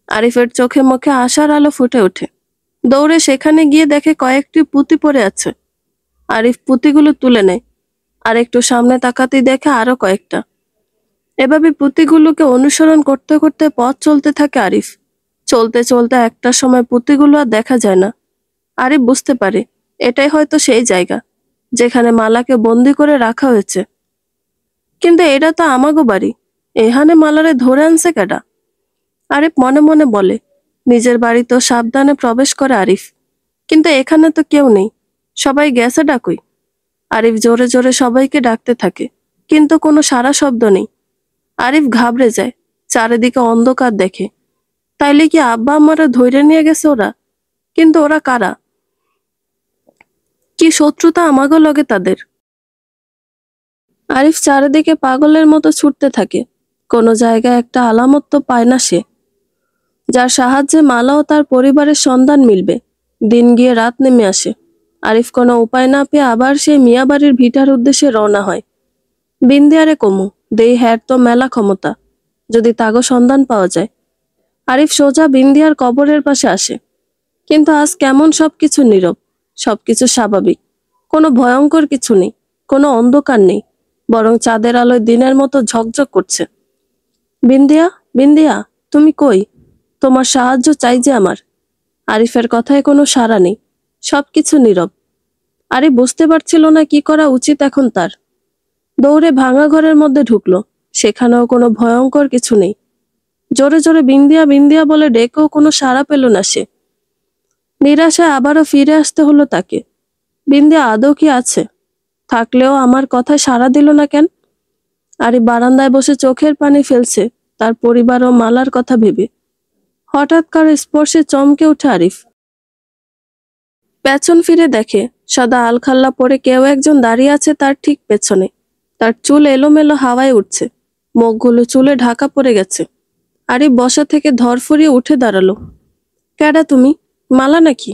আরিফের চোখে মুখে আশার আলো ফুটে ওঠে। দৌড়ে সেখানে গিয়ে দেখে কয়েকটি পুঁতি পড়ে আছে। আরিফ পুঁতিগুলো তুলে নেয়, আর একটু সামনে তাকাতেই দেখে আরো কয়েকটা। এভাবে পুঁতিগুলোকে অনুসরণ করতে করতে পথ চলতে থাকে আরিফ। চলতে চলতে একটা সময় পুঁতিগুলো আর দেখা যায় না। আরিফ বুঝতে পারে এটাই হয়তো সেই জায়গা যেখানে মালাকে বন্দি করে রাখা হয়েছে। কিন্তু এটা তো আমাগো বাড়ি, এখানে মালারে ধরে আনছে কেডা? আরিফ মনে মনে বলে। নিজের বাড়ি তো সাবধানে প্রবেশ করে আরিফ, কিন্তু এখানে তো কেউ নেই, সবাই গেছে ডাকুই। আরিফ জোরে জোরে সবাইকে ডাকতে থাকে, কিন্তু কোনো সাড়া শব্দ নেই। আরিফ ঘাবড়ে যায়, চারিদিকে অন্ধকার দেখে। তাইলে কি আব্বা আমারা ধইরে নিয়ে গেছে ওরা? কিন্তু ওরা কারা? কি শত্রুতা আমাগো লগে তাদের? আরিফ চারিদিকে পাগলের মতো ছুটতে থাকে। কোনো জায়গায় একটা আলামত তো পায় না সে, যার সাহায্যে মালা ও তার পরিবারের সন্ধান মিলবে। দিন গিয়ে রাত নেমে আসে। আরিফ কোনো উপায় না পেয়ে আবার সেই মিয়াবাড়ির ভিটার উদ্দেশ্যে রওনা হয়। বিন্দিয়ারে কমু, দেই হ্যার তো মেলা ক্ষমতা, যদি তাগো সন্ধান পাওয়া যায়। আরিফ সোজা বিন্দিয়ার কবরের পাশে আসে। কিন্তু আজ কেমন সবকিছু নীরব, সবকিছু স্বাভাবিক। কোনো ভয়ঙ্কর কিছু নেই, কোনো অন্ধকার নেই, বরং চাঁদের আলোয় দিনের মতো ঝকঝক করছে। বিন্দিয়া, বিন্দিয়া, তুমি কই? তোমার সাহায্য চাই যে আমার। আরিফের কথায় কোনো সাড়া নেই, সবকিছু নীরব। আরিফ বুঝতে পারছিল না কি করা উচিত এখন তার। দৌড়ে ভাঙা ঘরের মধ্যে ঢুকলো। সেখানেও কোনো ভয়ঙ্কর কিছু নেই। জোরে জোরে বিন্দিয়া, বিন্দিয়া বলে ডেকেও কোনো সাড়া পেল না সে। নিরাশায় আবারও ফিরে আসতে হলো তাকে। বিন্দিয়া আদৌ কি আছে? থাকলেও আমার কথায় সাড়া দিল না কেন? আরিফ বারান্দায় বসে চোখের পানি ফেলছে, তার পরিবার ও মালার কথা ভেবে। হঠাৎ কারো স্পর্শে চমকে ওঠে আরিফ। পেছন ফিরে দেখে সাদা আলখাল্লা পরে কেউ একজন দাঁড়িয়ে আছে তার ঠিক পেছনে। তার চুল এলোমেলো হাওয়ায় উঠছে, মুখগুলো চুলে ঢাকা পড়ে গেছে। আরিফ বসা থেকে ধরফরিয়ে উঠে দাঁড়ালো। কেডা তুমি? মালা নাকি?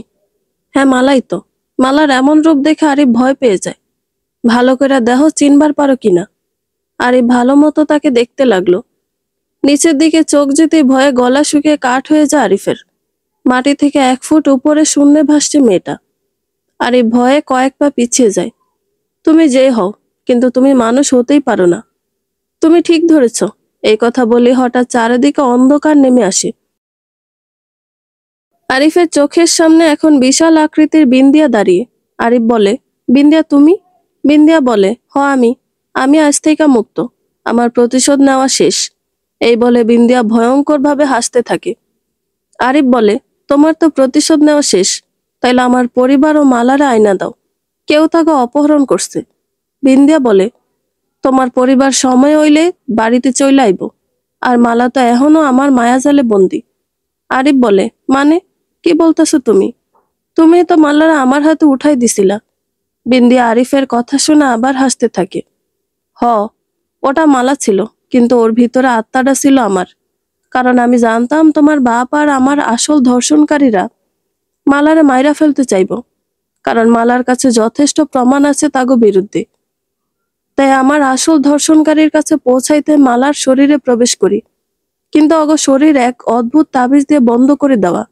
হ্যাঁ, মালাই তো। মালার এমন রূপ দেখে আরিফ ভয় পেয়ে যায়। ভালো করে দেহ চিনবার পারো কিনা। আরিফ ভালো মতো তাকে দেখতে লাগলো। নিচের দিকে চোখ যেতেই ভয়ে গলা শুকিয়ে কাঠ হয়ে যায় আরিফের। মাটি থেকে 1 ফুট উপরে শূন্যে ভাসছে মেয়েটা। আরিফ ভয়ে কয়েক পা পিছিয়ে যায়। তুমি যে হও, কিন্তু তুমি মানুষ হতেই পারো না। তুমি ঠিক ধরেছ। এই কথা বলে হঠাৎ চারিদিকে অন্ধকার নেমে আসে। আরিফের চোখের সামনে এখন বিশাল আকৃতির বিন্দিয়া দাঁড়িয়ে। আরিফ বলে, বিন্দিয়া তুমি? বিন্দিয়া বলে, হ আমি। আমি আজ থেকে মুক্ত। আমার প্রতিশোধ নেওয়া শেষ। এই বলে বিন্দিয়া ভয়ঙ্কর ভাবে হাসতে থাকে। আরিফ বলে, তোমার তো প্রতিশোধ নেওয়া শেষ, তাইলে আমার পরিবার ও মালারে আয়না দাও, কেউ তাকে অপহরণ করছে। বিন্দিয়া বলে, তোমার পরিবার সময় হইলে বাড়িতে চলে আইব, আর মালা তো এখনো আমার মায়াজালে বন্দি। আরিফ বলে, মানে কি বলতেছো তুমি? তুমি তো মালারা আমার হাতে উঠাই দিছিলা। বিন্দিয়া আরিফের কথা শুনে আবার হাসতে থাকে। হ, ওটা মালা ছিল, কিন্তু ওর ভিতরে আত্মাটা ছিল আমার। কারণ আমি জানতাম তোমার বাপ আর আমার আসল ধর্ষণকারীরা মালারে মাইরা ফেলতে চাইব, কারণ মালার কাছে যথেষ্ট প্রমাণ আছে তাগো বিরুদ্ধে। তাই আমার আসল ধর্ষণকারীর কাছে পৌঁছাইতে মালার শরীরে প্রবেশ করি, কিন্তু অগ শরীর এক অদ্ভুত তাবিজ দিয়ে বন্ধ করে দেওয়া।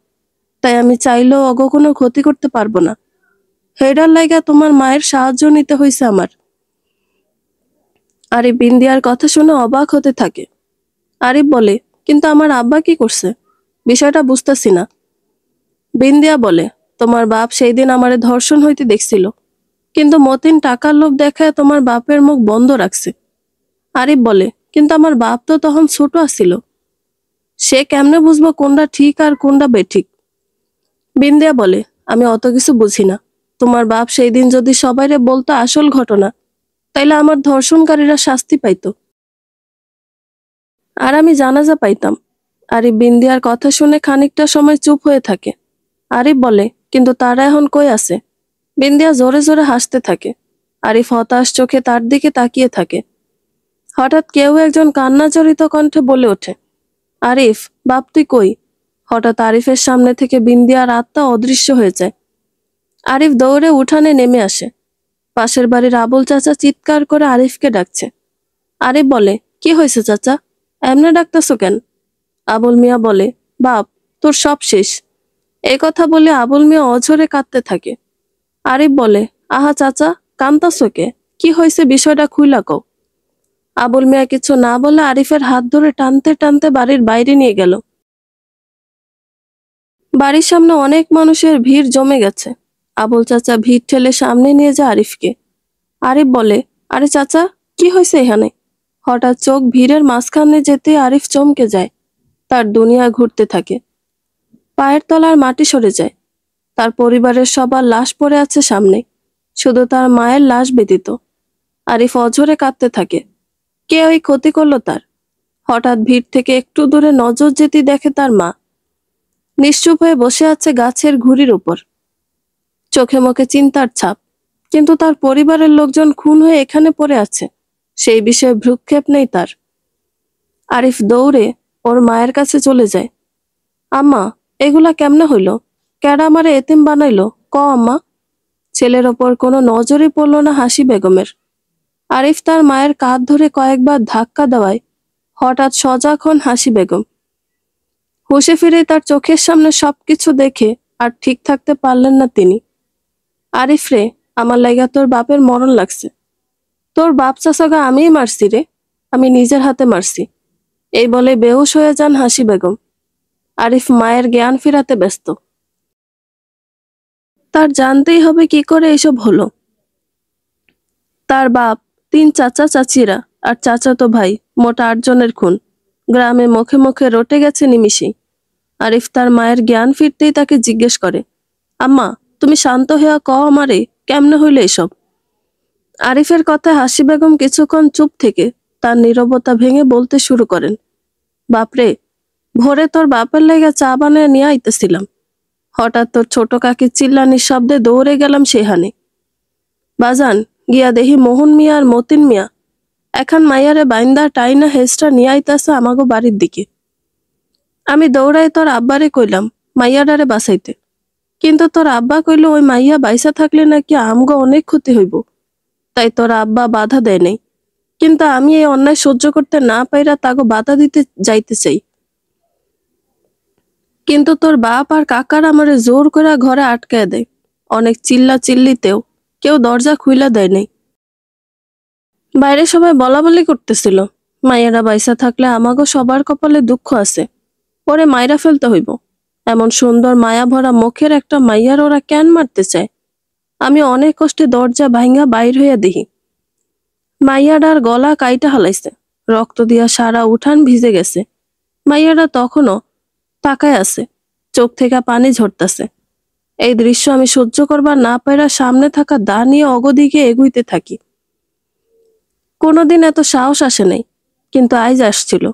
তাই আমি চাইলেও অগ কোনো ক্ষতি করতে পারবো না। হেডার লাইগা তোমার মায়ের সাহায্য নিতে হয়েছে আমার। আরিফ বিন্দিয়ার কথা শুনে অবাক হতে থাকে। আরিফ বলে, কিন্তু আমার আব্বা কি করছে? বিষয়টা বুঝতেছি না। বিন্দিয়া বলে, তোমার বাপ সেই দিন আমারে ধর্ষণ হইতে দেখছিল, কিন্তু মতিন টাকার লোভ দেখায় তোমার বাপের মুখ বন্ধ রাখছে। আরিফ বলে, কিন্তু আমার বাপ তো তখন ছোট আছিল, সে কেমনে বুঝবো কোনটা ঠিক আর কোনটা বেঠিক? বিন্দিয়া বলে, আমি অত কিছু বুঝি না। তোমার বাপ সেই দিন যদি সবাইরে বলতো আসল ঘটনা, তাইলে আমার ধর্ষণকারীরা শাস্তি পাইতো, আর আমি জানাজা পাইতাম। আরিফ বিন্দিয়ার কথা শুনে খানিকটা সময় চুপ হয়ে থাকে। আরিফ বলে, কিন্তু তারা এখন কই আছে? বিন্দিয়া জোরে জোরে হাসতে থাকে। আরিফ হতাশ চোখে তার দিকে তাকিয়ে থাকে। হঠাৎ কেউ একজন কান্নাজড়িত কণ্ঠে বলে ওঠে, আরিফ, বাপ তুই কই? হঠাৎ আরিফের সামনে থেকে বিন্দিয়ার আত্মা অদৃশ্য হয়ে যায়। আরিফ দৌড়ে উঠানে নেমে আসে। পাশের বাড়ির আবুল চাচা চিৎকার করে আরিফকে ডাকছে। আরিফ বলে, কি হয়েছে চাচা, এমনে ডাকতেছো কেন? আবুল মিয়া বলে, বাপ, তোর সব শেষ। এই কথা বলে আবুল মিয়া অঝরে কাঁদতে থাকে। আরিফ বলে, আহা চাচা, কান্তাছো কে? কি হয়েছে বিষয়টা খুইলা কও। আবুল মিয়া কিছু না বলে আরিফের হাত ধরে টানতে টানতে বাড়ির বাইরে নিয়ে গেল। বাড়ির সামনে অনেক মানুষের ভিড় জমে গেছে। আবুল চাচা ভিড় ঠেলে সামনে নিয়ে যায় আরিফকে। আরিফ বলে, আরে চাচা, কি হয়েছে এখানে? হঠাৎ চোখ ভিড়ের মাঝখানে যেতে আরিফ চমকে যায়। তার দুনিয়া ঘুরতে থাকে। পায়ের তলার মাটি সরে যায়। তার পরিবারের সবার লাশ পড়ে আছে সামনে, শুধু তার মায়ের লাশ ব্যতীত। আরিফ অঝরে কাঁদতে থাকে। কে ওই ক্ষতি করলো তার? হঠাৎ ভিড় থেকে একটু দূরে নজর যেতে দেখে তার মা নিশ্চুপ হয়ে বসে আছে গাছের ঘুড়ির উপর, চোখে মুখে চিন্তার ছাপ। কিন্তু তার পরিবারের লোকজন খুন হয়ে এখানে পড়ে আছে, সেই বিষয়ে ভ্রুক্ষেপ নেই তার। আরিফ দৌড়ে ওর মায়ের কাছে চলে যায়। আম্মা, এগুলা কেমনে হইল? কেডা আমারে এতিম বানাইলো, ক আম্মা। ছেলের ওপর কোনো নজরই পড়ল না হাসি বেগমের। আরিফ তার মায়ের কাঁধ ধরে কয়েকবার ধাক্কা দেওয়ায় হঠাৎ সজাগ হন হাসি বেগম। হুঁশে ফিরে তার চোখের সামনে সবকিছু দেখে আর ঠিক থাকতে পারলেন না তিনি। আরিফ রে, আমার লাইগা তোর বাপের মরণ লাগছে। তোর বাপ চাচাগা আমিই মারছি রে, আমি নিজের হাতে মারছি। এই বলে বেহুশ হয়ে যান হাসি বেগম। আরিফ মায়ের জ্ঞান ফিরাতে ব্যস্ত। তার জানতেই হবে কি করে এসব হলো। তার বাপ, 3 চাচা চাচিরা আর চাচাতো ভাই, মোট 8 জনের খুন গ্রামে মুখে মুখে রটে গেছে নিমিষেই। আরিফ তার মায়ের জ্ঞান ফিরতেই তাকে জিজ্ঞেস করে, আম্মা, তুমি শান্ত হইয়া কও আমারে, কেমনে হইল এসব? আরিফের কথায় হাসি বেগম কিছুক্ষণ চুপ থেকে তার নীরবতা ভেঙে বলতে শুরু করেন, বাপরে, ভোরে তোর বাপের লেগে চা বানিয়ে নিয়ে আইতেছিলাম। হঠাৎ তোর ছোট কাকির চিল্লানির শব্দে দৌড়ে গেলাম সেখানে। বাজান, গিয়া দেহি মোহন মিয়া আর মতিন মিয়া এখন মাইয়ারে বাইন্দা টাইনা হেস্টা নিয়ে আইতাছে আমাগো বাড়ির দিকে। আমি দৌড়াই তোর আব্বারে কইলাম মাইয়াডারে বাঁচাইতে, কিন্তু তোর আব্বা কইল ওই মাইয়া বাইসা থাকলে নাকি আমগো অনেক ক্ষতি হইব, তাই তোর আব্বা বাধা দেয় নাই। কিন্তু আমি এই অন্যায় সহ্য করতে না পাইরা তাগো বাধা দিতে যাইতে চাই, কিন্তু তোর বাপ আর কাকার আমারে জোর করে ঘরে আটকায় দেয়। অনেক চিল্লা চিল্লিতেও কেউ দরজা খুইলা দেয় নাই। বাইরে সবাই বলা বলি করতেছিল, মাইয়ারা বাইসা থাকলে আমাগো সবার কপালে দুঃখ আছে, পরে মাইরা ফেলতে হইব। এমন সুন্দর মায়া ভরা মুখের একটা মাইয়ার ওরা কেন মারতে চায়? আমি অনেক কষ্টে দরজা ভাঙ্গা বাইর হইয়া দেখি মাইয়াডার গলা কাইটা হালাইছে, রক্ত দিয়া সারা উঠান ভিজে গেছে। মাইয়ারা তখনও তাকায় আছে, চোখ থেকে পানি ঝরতেছে। এই দৃশ্য আমি সহ্য করবার না পাইরা সামনে থাকা দা নিয়ে অগদিকে এগুইতে থাকি। কোনোদিন এত সাহস আসে নাই, কিন্তু আজ আসছিল।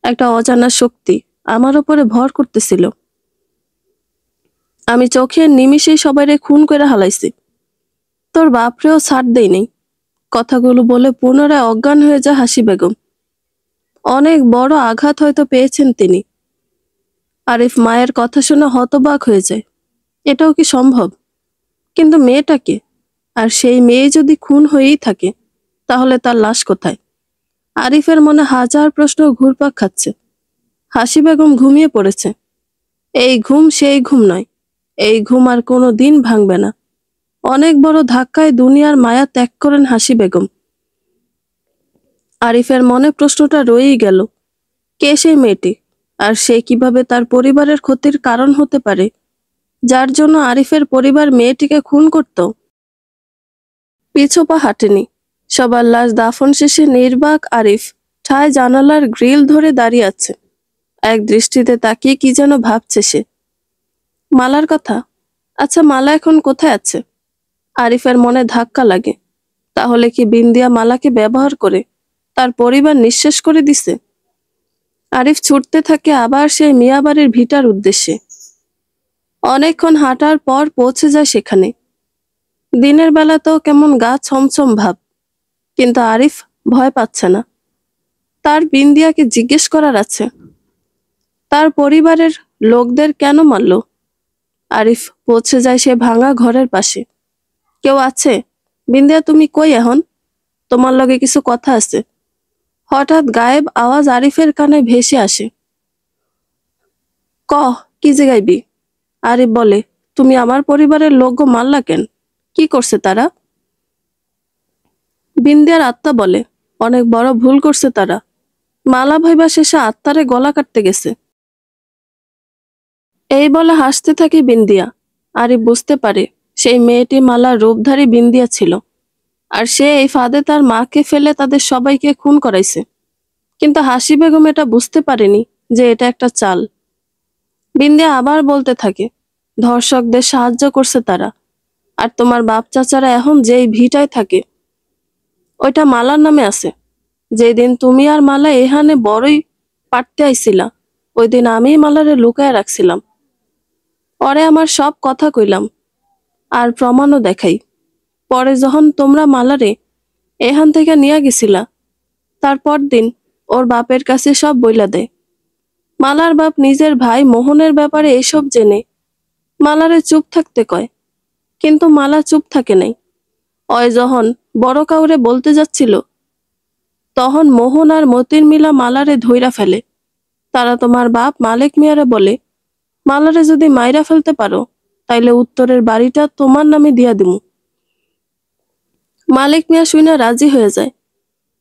একটা অজানা শক্তি আমার উপরে ভর করতেছিল। আমি চোখের নিমিষেই সবাইরে খুন করে হালাইছি। তোর বাপরেও ছাড় দেই নেই। কথাগুলো বলে পুনরায় অজ্ঞান হয়ে যায় হাসি বেগম। অনেক বড় আঘাত হয়তো পেয়েছেন তিনি। আরিফ মায়ের কথা শুনে হতবাক হয়ে যায়। এটাও কি সম্ভব? কিন্তু মেয়েটাকে, আর সেই মেয়ে যদি খুন হয়েই থাকে, তাহলে তার লাশ কোথায়? আরিফের মনে হাজার প্রশ্ন ঘুরপাক খাচ্ছে। হাসি বেগম ঘুমিয়ে পড়েছে। এই ঘুম সেই ঘুম নয়। এই ঘুম আর কোনো দিন ভাঙবে না। অনেক বড় ধাক্কায় দুনিয়ার মায়া ত্যাগ করেন হাসি বেগম। আরিফের মনে প্রশ্নটা রয়েই গেল, কে সেই মেয়েটি, আর সে কিভাবে তার পরিবারের ক্ষতির কারণ হতে পারে, যার জন্য আরিফের পরিবার মেয়েটিকে খুন করত? পিছপা হাঁটেনি। সবার লাশ দাফন শেষে নির্বাক আরিফ ঠায় জানালার গ্রিল ধরে দাঁড়িয়ে আছে। এক দৃষ্টিতে তাকিয়ে কি যেন ভাবছে সে। মালার কথা। আচ্ছা, মালা এখন কোথায় আছে? আরিফের মনে ধাক্কা লাগে। তাহলে কি বিন্দিয়া মালাকে ব্যবহার করে তার পরিবার নিঃশেষ করে দিছে? আরিফ ছুটতে থাকে আবার সেই মিয়াবাড়ির ভিটার উদ্দেশ্যে। অনেকক্ষণ হাঁটার পর পৌঁছে যায় সেখানে। দিনের বেলাতেও কেমন গা ছমছম ভাব, কিন্তু আরিফ ভয় পাচ্ছে না। তার বিন্দিয়াকে জিজ্ঞেস করার আছে, তার পরিবারের লোকদের কেন মারল। আরিফ পৌঁছে যায় সে ভাঙা ঘরের পাশে। কেউ আছে? বিন্দিয়া, তুমি কই এখন? তোমার লগে কিছু কথা আছে। হঠাৎ গায়েব আওয়াজ আরিফের কানে ভেসে আসে। ক, কি যে গাইবি? আরিফ বলে, তুমি আমার পরিবারের লোক মারলা কেন? কি করছে তারা? বিন্দিয়ার আত্মা বলে, অনেক বড় ভুল করছে তারা। মালা ভাইবা শেষে আত্মারে গলা কাটতে গেছে। এই বলে হাসতে থাকে বিন্দিয়া। আরিফ বুঝতে পারে সেই মেয়েটি মালার রূপধারী বিন্দিয়া ছিল, আর সে এই ফাঁদে তার মাকে ফেলে তাদের সবাইকে খুন করাইছে। কিন্তু হাসি বেগম এটা বুঝতে পারেনি যে এটা একটা চাল। বিন্দিয়া আবার বলতে থাকে, ধর্ষকদের সাহায্য করছে তারা। আর তোমার বাপ চাচারা এখন যেই ভিটায় থাকে, ওইটা মালার নামে আছে। যেদিন তুমি আর মালা এখানে বড়ই পারতে আইছিলা, ওই দিন আমি মালারে লুকায় রাখছিলাম। পরে আমার সব কথা কইলাম, আর প্রমাণও দেখাই। পরে যখন তোমরা মালারে এখান থেকে নিয়ে গেছিলা, তারপর দিন ওর বাপের কাছে সব বইলা দেয়। মালার বাপ নিজের ভাই মোহনের ব্যাপারে এসব জেনে মালারে চুপ থাকতে কয়, কিন্তু মালা চুপ থাকে নাই। অয় যখন বড় কাউরে বলতে যাচ্ছিল, তখন মোহন আর মতির মিলা মালারে ধইরা ফেলে। তারা তোমার বাপ মালিক মিয়ারে বলে, মালারে যদি মাইরা ফেলতে পারো, তাইলে উত্তরের বাড়িটা তোমার নামে দিয়া দিমু। মালিক মিয়া শুইনা রাজি হয়ে যায়।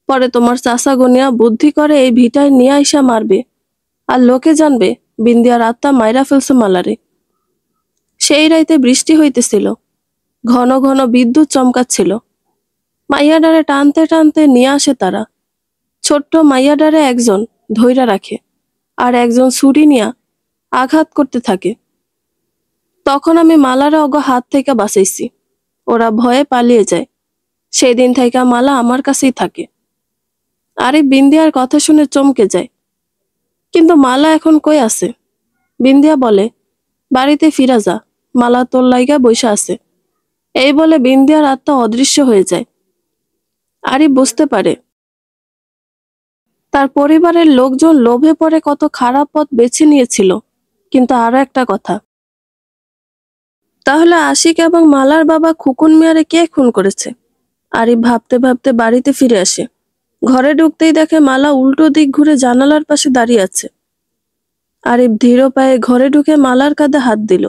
পরে তোমার চাচা গনিয়া বুদ্ধি করে এই ভিটায় নিয়ে আইসা মারবে, আর লোকে জানবে বিন্দিয়ার আত্মা মাইরা ফেলছে মালারে। সেই রাইতে বৃষ্টি হইতেছিল, ঘন ঘন বিদ্যুৎ চমকাচ্ছিল। মাইয়াডারে টানতে টানতে নিয়ে আসে তারা। ছোট্ট মাইয়াডারে একজন ধইরা রাখে, আর একজন ছুরি নিয়া আঘাত করতে থাকে। তখন আমি মালারে অগ হাত থেকে বাঁচাইছি। ওরা ভয়ে পালিয়ে যায়। সেই দিন থেকে মালা আমার কাছেই থাকে। আরে বিন্দিয়ার কথা শুনে চমকে যায়। কিন্তু মালা এখন কই আছে? বিন্দিয়া বলে, বাড়িতে ফিরা যা, মালা তোর লাইগা বইসা আছে। এই বলে বিন্দিয়ার আত্মা অদৃশ্য হয়ে যায়। আরিফ বুঝতে পারে তার পরিবারের লোকজন লোভে পড়ে কত খারাপ পথ বেছে নিয়েছিল। কিন্তু আরো একটা কথা, তাহলে আশিক এবং মালার বাবা খুকুন মিয়ারে কে খুন করেছে? আরিফ ভাবতে ভাবতে বাড়িতে ফিরে আসে। ঘরে ঢুকতেই দেখে মালা উল্টো দিক ঘুরে জানালার পাশে দাঁড়িয়ে আছে। আরিফ ধীর পায়ে ঘরে ঢুকে মালার কাঁধে হাত দিল।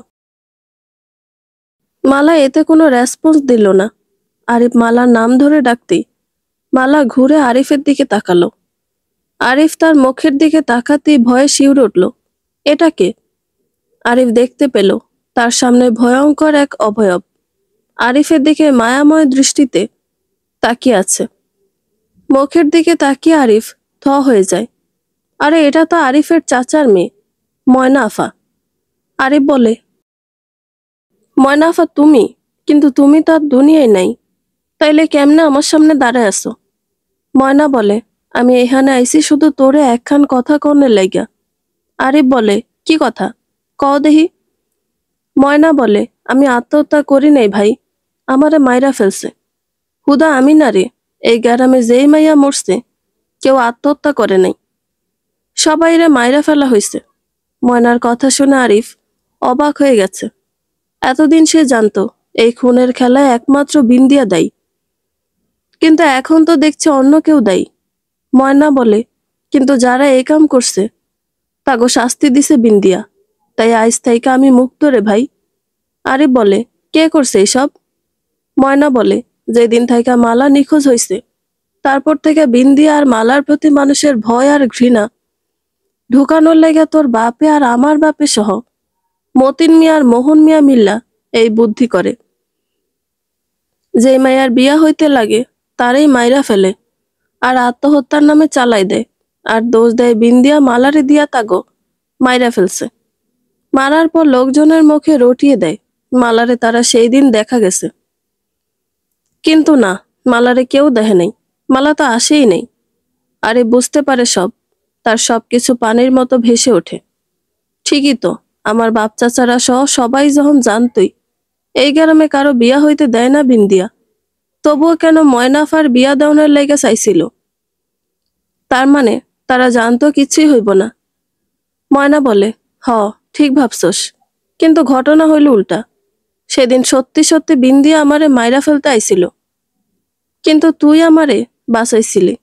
মালা এতে কোনো রেসপন্স দিল না। আরিফ মালার নাম ধরে ডাকতেই মালা ঘুরে আরিফের দিকে তাকালো। আরিফ তার মুখের দিকে তাকাতেই ভয়ে শিউরে উঠল। এটা কে? আরিফ দেখতে পেল তার সামনে ভয়ঙ্কর এক অবয়ব আরিফের দিকে মায়াময় দৃষ্টিতে তাকিয়ে আছে। মুখের দিকে তাকিয়ে আরিফ থ হয়ে যায়। আরে এটা তো আরিফের চাচার মেয়ে, ময়না আফা। আরিফ বলে, ময়না আফা তুমি? কিন্তু তুমি তো আর দুনিয়ায় নাই, তাইলে কেমনে আমার সামনে দাঁড়ায় আছো? ময়না বলে, আমি এখানে আইছি শুধু তোরে একখান কথা কনে লাইগা। আরিফ বলে, কি কথা? কও দেহি। ময়না বলে, আমি আত্মহত্যা করি নাই ভাই, আমারে মাইরা ফেলছে। হুদা আমি না রে, এই গ্রামে যেই মাইয়া মরছে কেউ আত্মহত্যা করে নাই, সবাইরে মাইরা ফেলা হয়েছে। ময়নার কথা শুনে আরিফ অবাক হয়ে গেছে। এতদিন সে জানতো এই খুনের খেলায় একমাত্র বিন্দিয়া দায়ী, কিন্তু এখন তো দেখছে অন্য কেউ দায়ী। ময়না বলে, কিন্তু যারা এই কাম করছে তাগো শাস্তি দিছে বিন্দিয়া, তাই আজ থেকে আমি মুক্ত রে ভাই। আরিফ বলে, কে করছে এইসব? ময়না বলে, যেদিন থেকে মালা নিখোঁজ হয়েছে তারপর থেকে বিন্দিয়া আর মালার প্রতি মানুষের ভয় আর ঘৃণা ঢুকানোর লেগে তোর বাপে আর আমার বাপে সহ মতিন মিয়া আর মোহন মিয়া মিল্লা এই বুদ্ধি করে। যে মাইয়ার বিয়া হইতে লাগে তারই মাইরা ফেলে আর আত্মহত্যার নামে চালাই দেয়, আর দোষ দেয় বিন্দিয়া মালারে দিয়া তাগো মাইরা ফেলছে। মারার পর লোকজনের মুখে রটিয়ে দেয় মালারে তারা সেই দিন দেখা গেছে। কিন্তু না, মালারে কেউ দেখে নাই, মালা তো আসেই নেই। আরে বুঝতে পারে সব, তার সবকিছু পানির মতো ভেসে ওঠে। ঠিকই তো, আমার বাপ চাচারা সহ সবাই যখন জানতই এই গ্রামে কারো বিয়া হইতে দেয় না বিন্দিয়া, তবুও কেন ময়নাফার বিয়া দেওয়ানোর লেগে চাইছিল? তার মানে তারা জানতো কিছুই হইব না। ময়না বলে, হ, ঠিক ভাবছস, কিন্তু ঘটনা হইল উল্টা। সেদিন সত্যি সত্যি বিন্দিয়া আমারে মাইরা ফেলতে আইছিল, কিন্তু তুই আমারে বাঁচাইছিলি।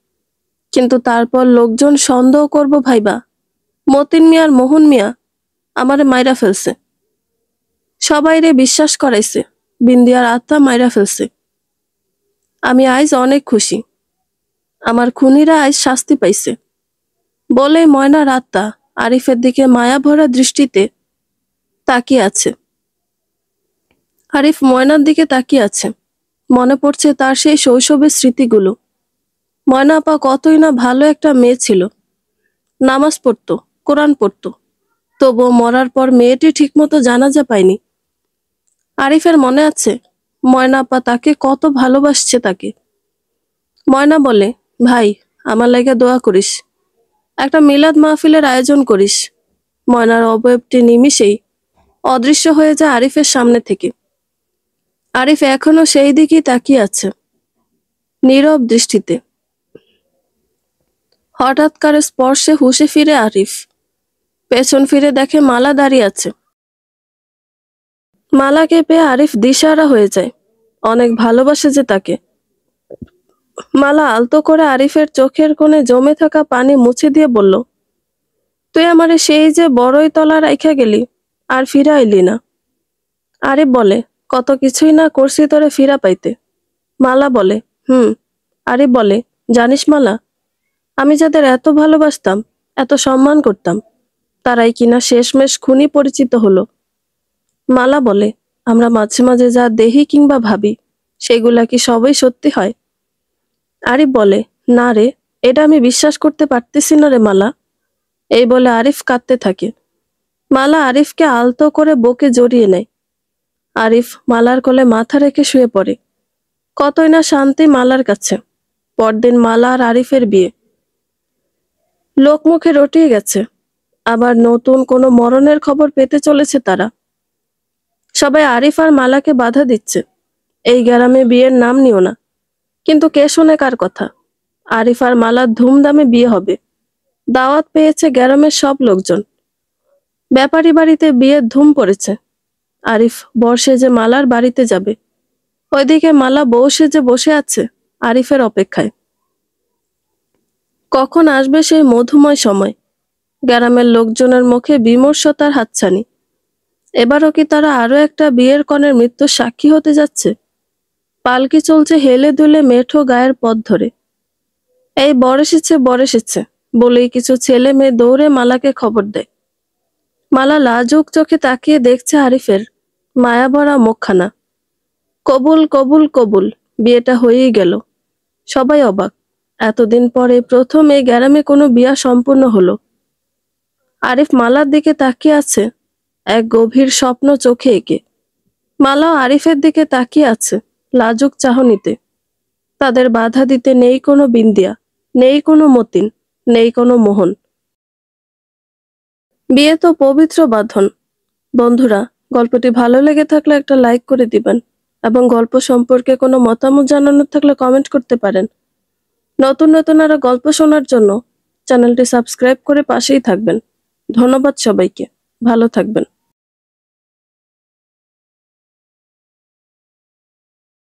কিন্তু তারপর লোকজন সন্দেহ করব ভাইবা মতিন মিয়া আর মোহন মিয়া আমারে মাইরা ফেলছে। সবাইরে বিশ্বাস করাইছে বিন্দিয়ার আত্মা মাইরা ফেলছে। আমি আজ অনেক খুশি, আমার খুনিরা আজ শাস্তি পাইছে। বলে ময়নার আত্মা আরিফের দিকে মায়া ভরা দৃষ্টিতে তাকিয়ে আছে। আরিফ ময়নার দিকে তাকিয়ে আছে, মনে পড়ছে তার সেই শৈশবের স্মৃতিগুলো। ময়না আপা কতই না ভালো একটা মেয়ে ছিল, নামাজ পড়তো, কোরআন পড়তো, তবুও মরার পর মেয়েটি ঠিকমতো জানাজা পায়নি। আরিফের মনে আছে ময়না আপা তাকে কত ভালোবাসছে তাকে। ময়না বলে, ভাই আমার লাগে দোয়া করিস, একটা মিলাদ মাহফিলের আয়োজন করিস। ময়নার অবয়বটি নিমিষেই অদৃশ্য হয়ে যায় আরিফের সামনে থেকে। আরিফ এখনো সেই দিকেই তাকিয়ে আছে, নীরব দৃষ্টিতে। হঠাৎ কারো স্পর্শে হুঁশে ফিরে আরিফ, পেছন ফিরে দেখে মালা দাঁড়িয়ে আছে। মালাকে পেয়ে আরিফ দিশাহারা হয়ে যায়, অনেক ভালোবাসে যে তাকে। মালা আলতো করে আরিফের চোখের কোণে জমে থাকা পানি মুছে দিয়ে বলল, তুই আমারে সেই যে বড়ই তলা রাইখা গেলি, আর ফিরা আইলি না। আরিফ বলে, কত কিছুই না করছি তোরে ফিরা পাইতে। মালা বলে, হুম। আরিফ বলে, জানিস মালা, আমি যাদের এত ভালোবাসতাম, এত সম্মান করতাম, তারাই কিনা শেষমেশ খুনি পরিচিত হলো। মালা বলে, আমরা মাঝে মাঝে যা দেখি কিংবা ভাবি সেগুলা কি সবই সত্যি হয়? আরিফ বলে, না রে, এটা আমি বিশ্বাস করতে পারতেছি না রে মালা। এই বলে আরিফ কাঁদতে থাকে। মালা আরিফকে আলতো করে বুকে জড়িয়ে নেয়। আরিফ মালার কোলে মাথা রেখে শুয়ে পড়ে। কতই না শান্তি মালার কাছে। পরদিন মালা আর আরিফের বিয়ে। লোকমুখে রটিয়ে গেছে, আবার নতুন কোনো মরণের খবর পেতে চলেছে তারা। সবাই আরিফ আর মালাকে বাধা দিচ্ছে, এই গ্রামে বিয়ের নাম নিও না। কিন্তু কে শোনে কার কথা? আরিফ আর মালার ধুমধামে বিয়ে হবে, দাওয়াত পেয়েছে গ্রামের সব লোকজন। ব্যাপারী বাড়িতে বিয়ের ধুম পড়েছে। আরিফ বর সেজে মালার বাড়িতে যাবে, ওইদিকে মালা বউ সেজে বসে আছে আরিফের অপেক্ষায়। কখন আসবে সেই মধুময় সময়? গ্রামের লোকজনের মুখে বিমর্ষতার হাতছানি। এবারও কি তারা আরো একটা বিয়ের কনের মৃত্যুর সাক্ষী হতে যাচ্ছে? পালকি চলছে হেলে দুলে মেঠো গায়ের পথ ধরে। এই বর এসেছে, বর এসেছে বলেই কিছু ছেলে মেয়ে দৌড়ে মালাকে খবর দেয়। মালা লাজুক চোখে তাকিয়ে দেখছে আরিফের মায়া ভরা মুখখানা। কবুল কবুল কবুল, বিয়েটা হয়েই গেল। সবাই অবাক, এতদিন পরে প্রথম এই গ্রামে কোনো বিয়া সম্পূর্ণ হলো। আরিফ মালার দিকে তাকিয়ে আছে, এক গভীর স্বপ্ন চোখে এঁকে। মালাও আরিফের দিকে তাকিয়ে আছে, লাজুক চাহনিতে। তাদের বাধা দিতে নেই কোনো বিন্দিয়া, নেই কোনো মতিন, নেই কোনো মোহন। বিয়ে তো পবিত্র বাঁধন। বন্ধুরা, গল্পটি ভালো লেগে থাকলে একটা লাইক করে দিবেন এবং গল্প সম্পর্কে কোনো মতামত জানানোর থাকলে কমেন্ট করতে পারেন। নতুন নতুন আরো গল্প শোনার জন্য চ্যানেলটি সাবস্ক্রাইব করে পাশেই থাকবেন। ধন্যবাদ সবাইকে। ভালো থাকবেন।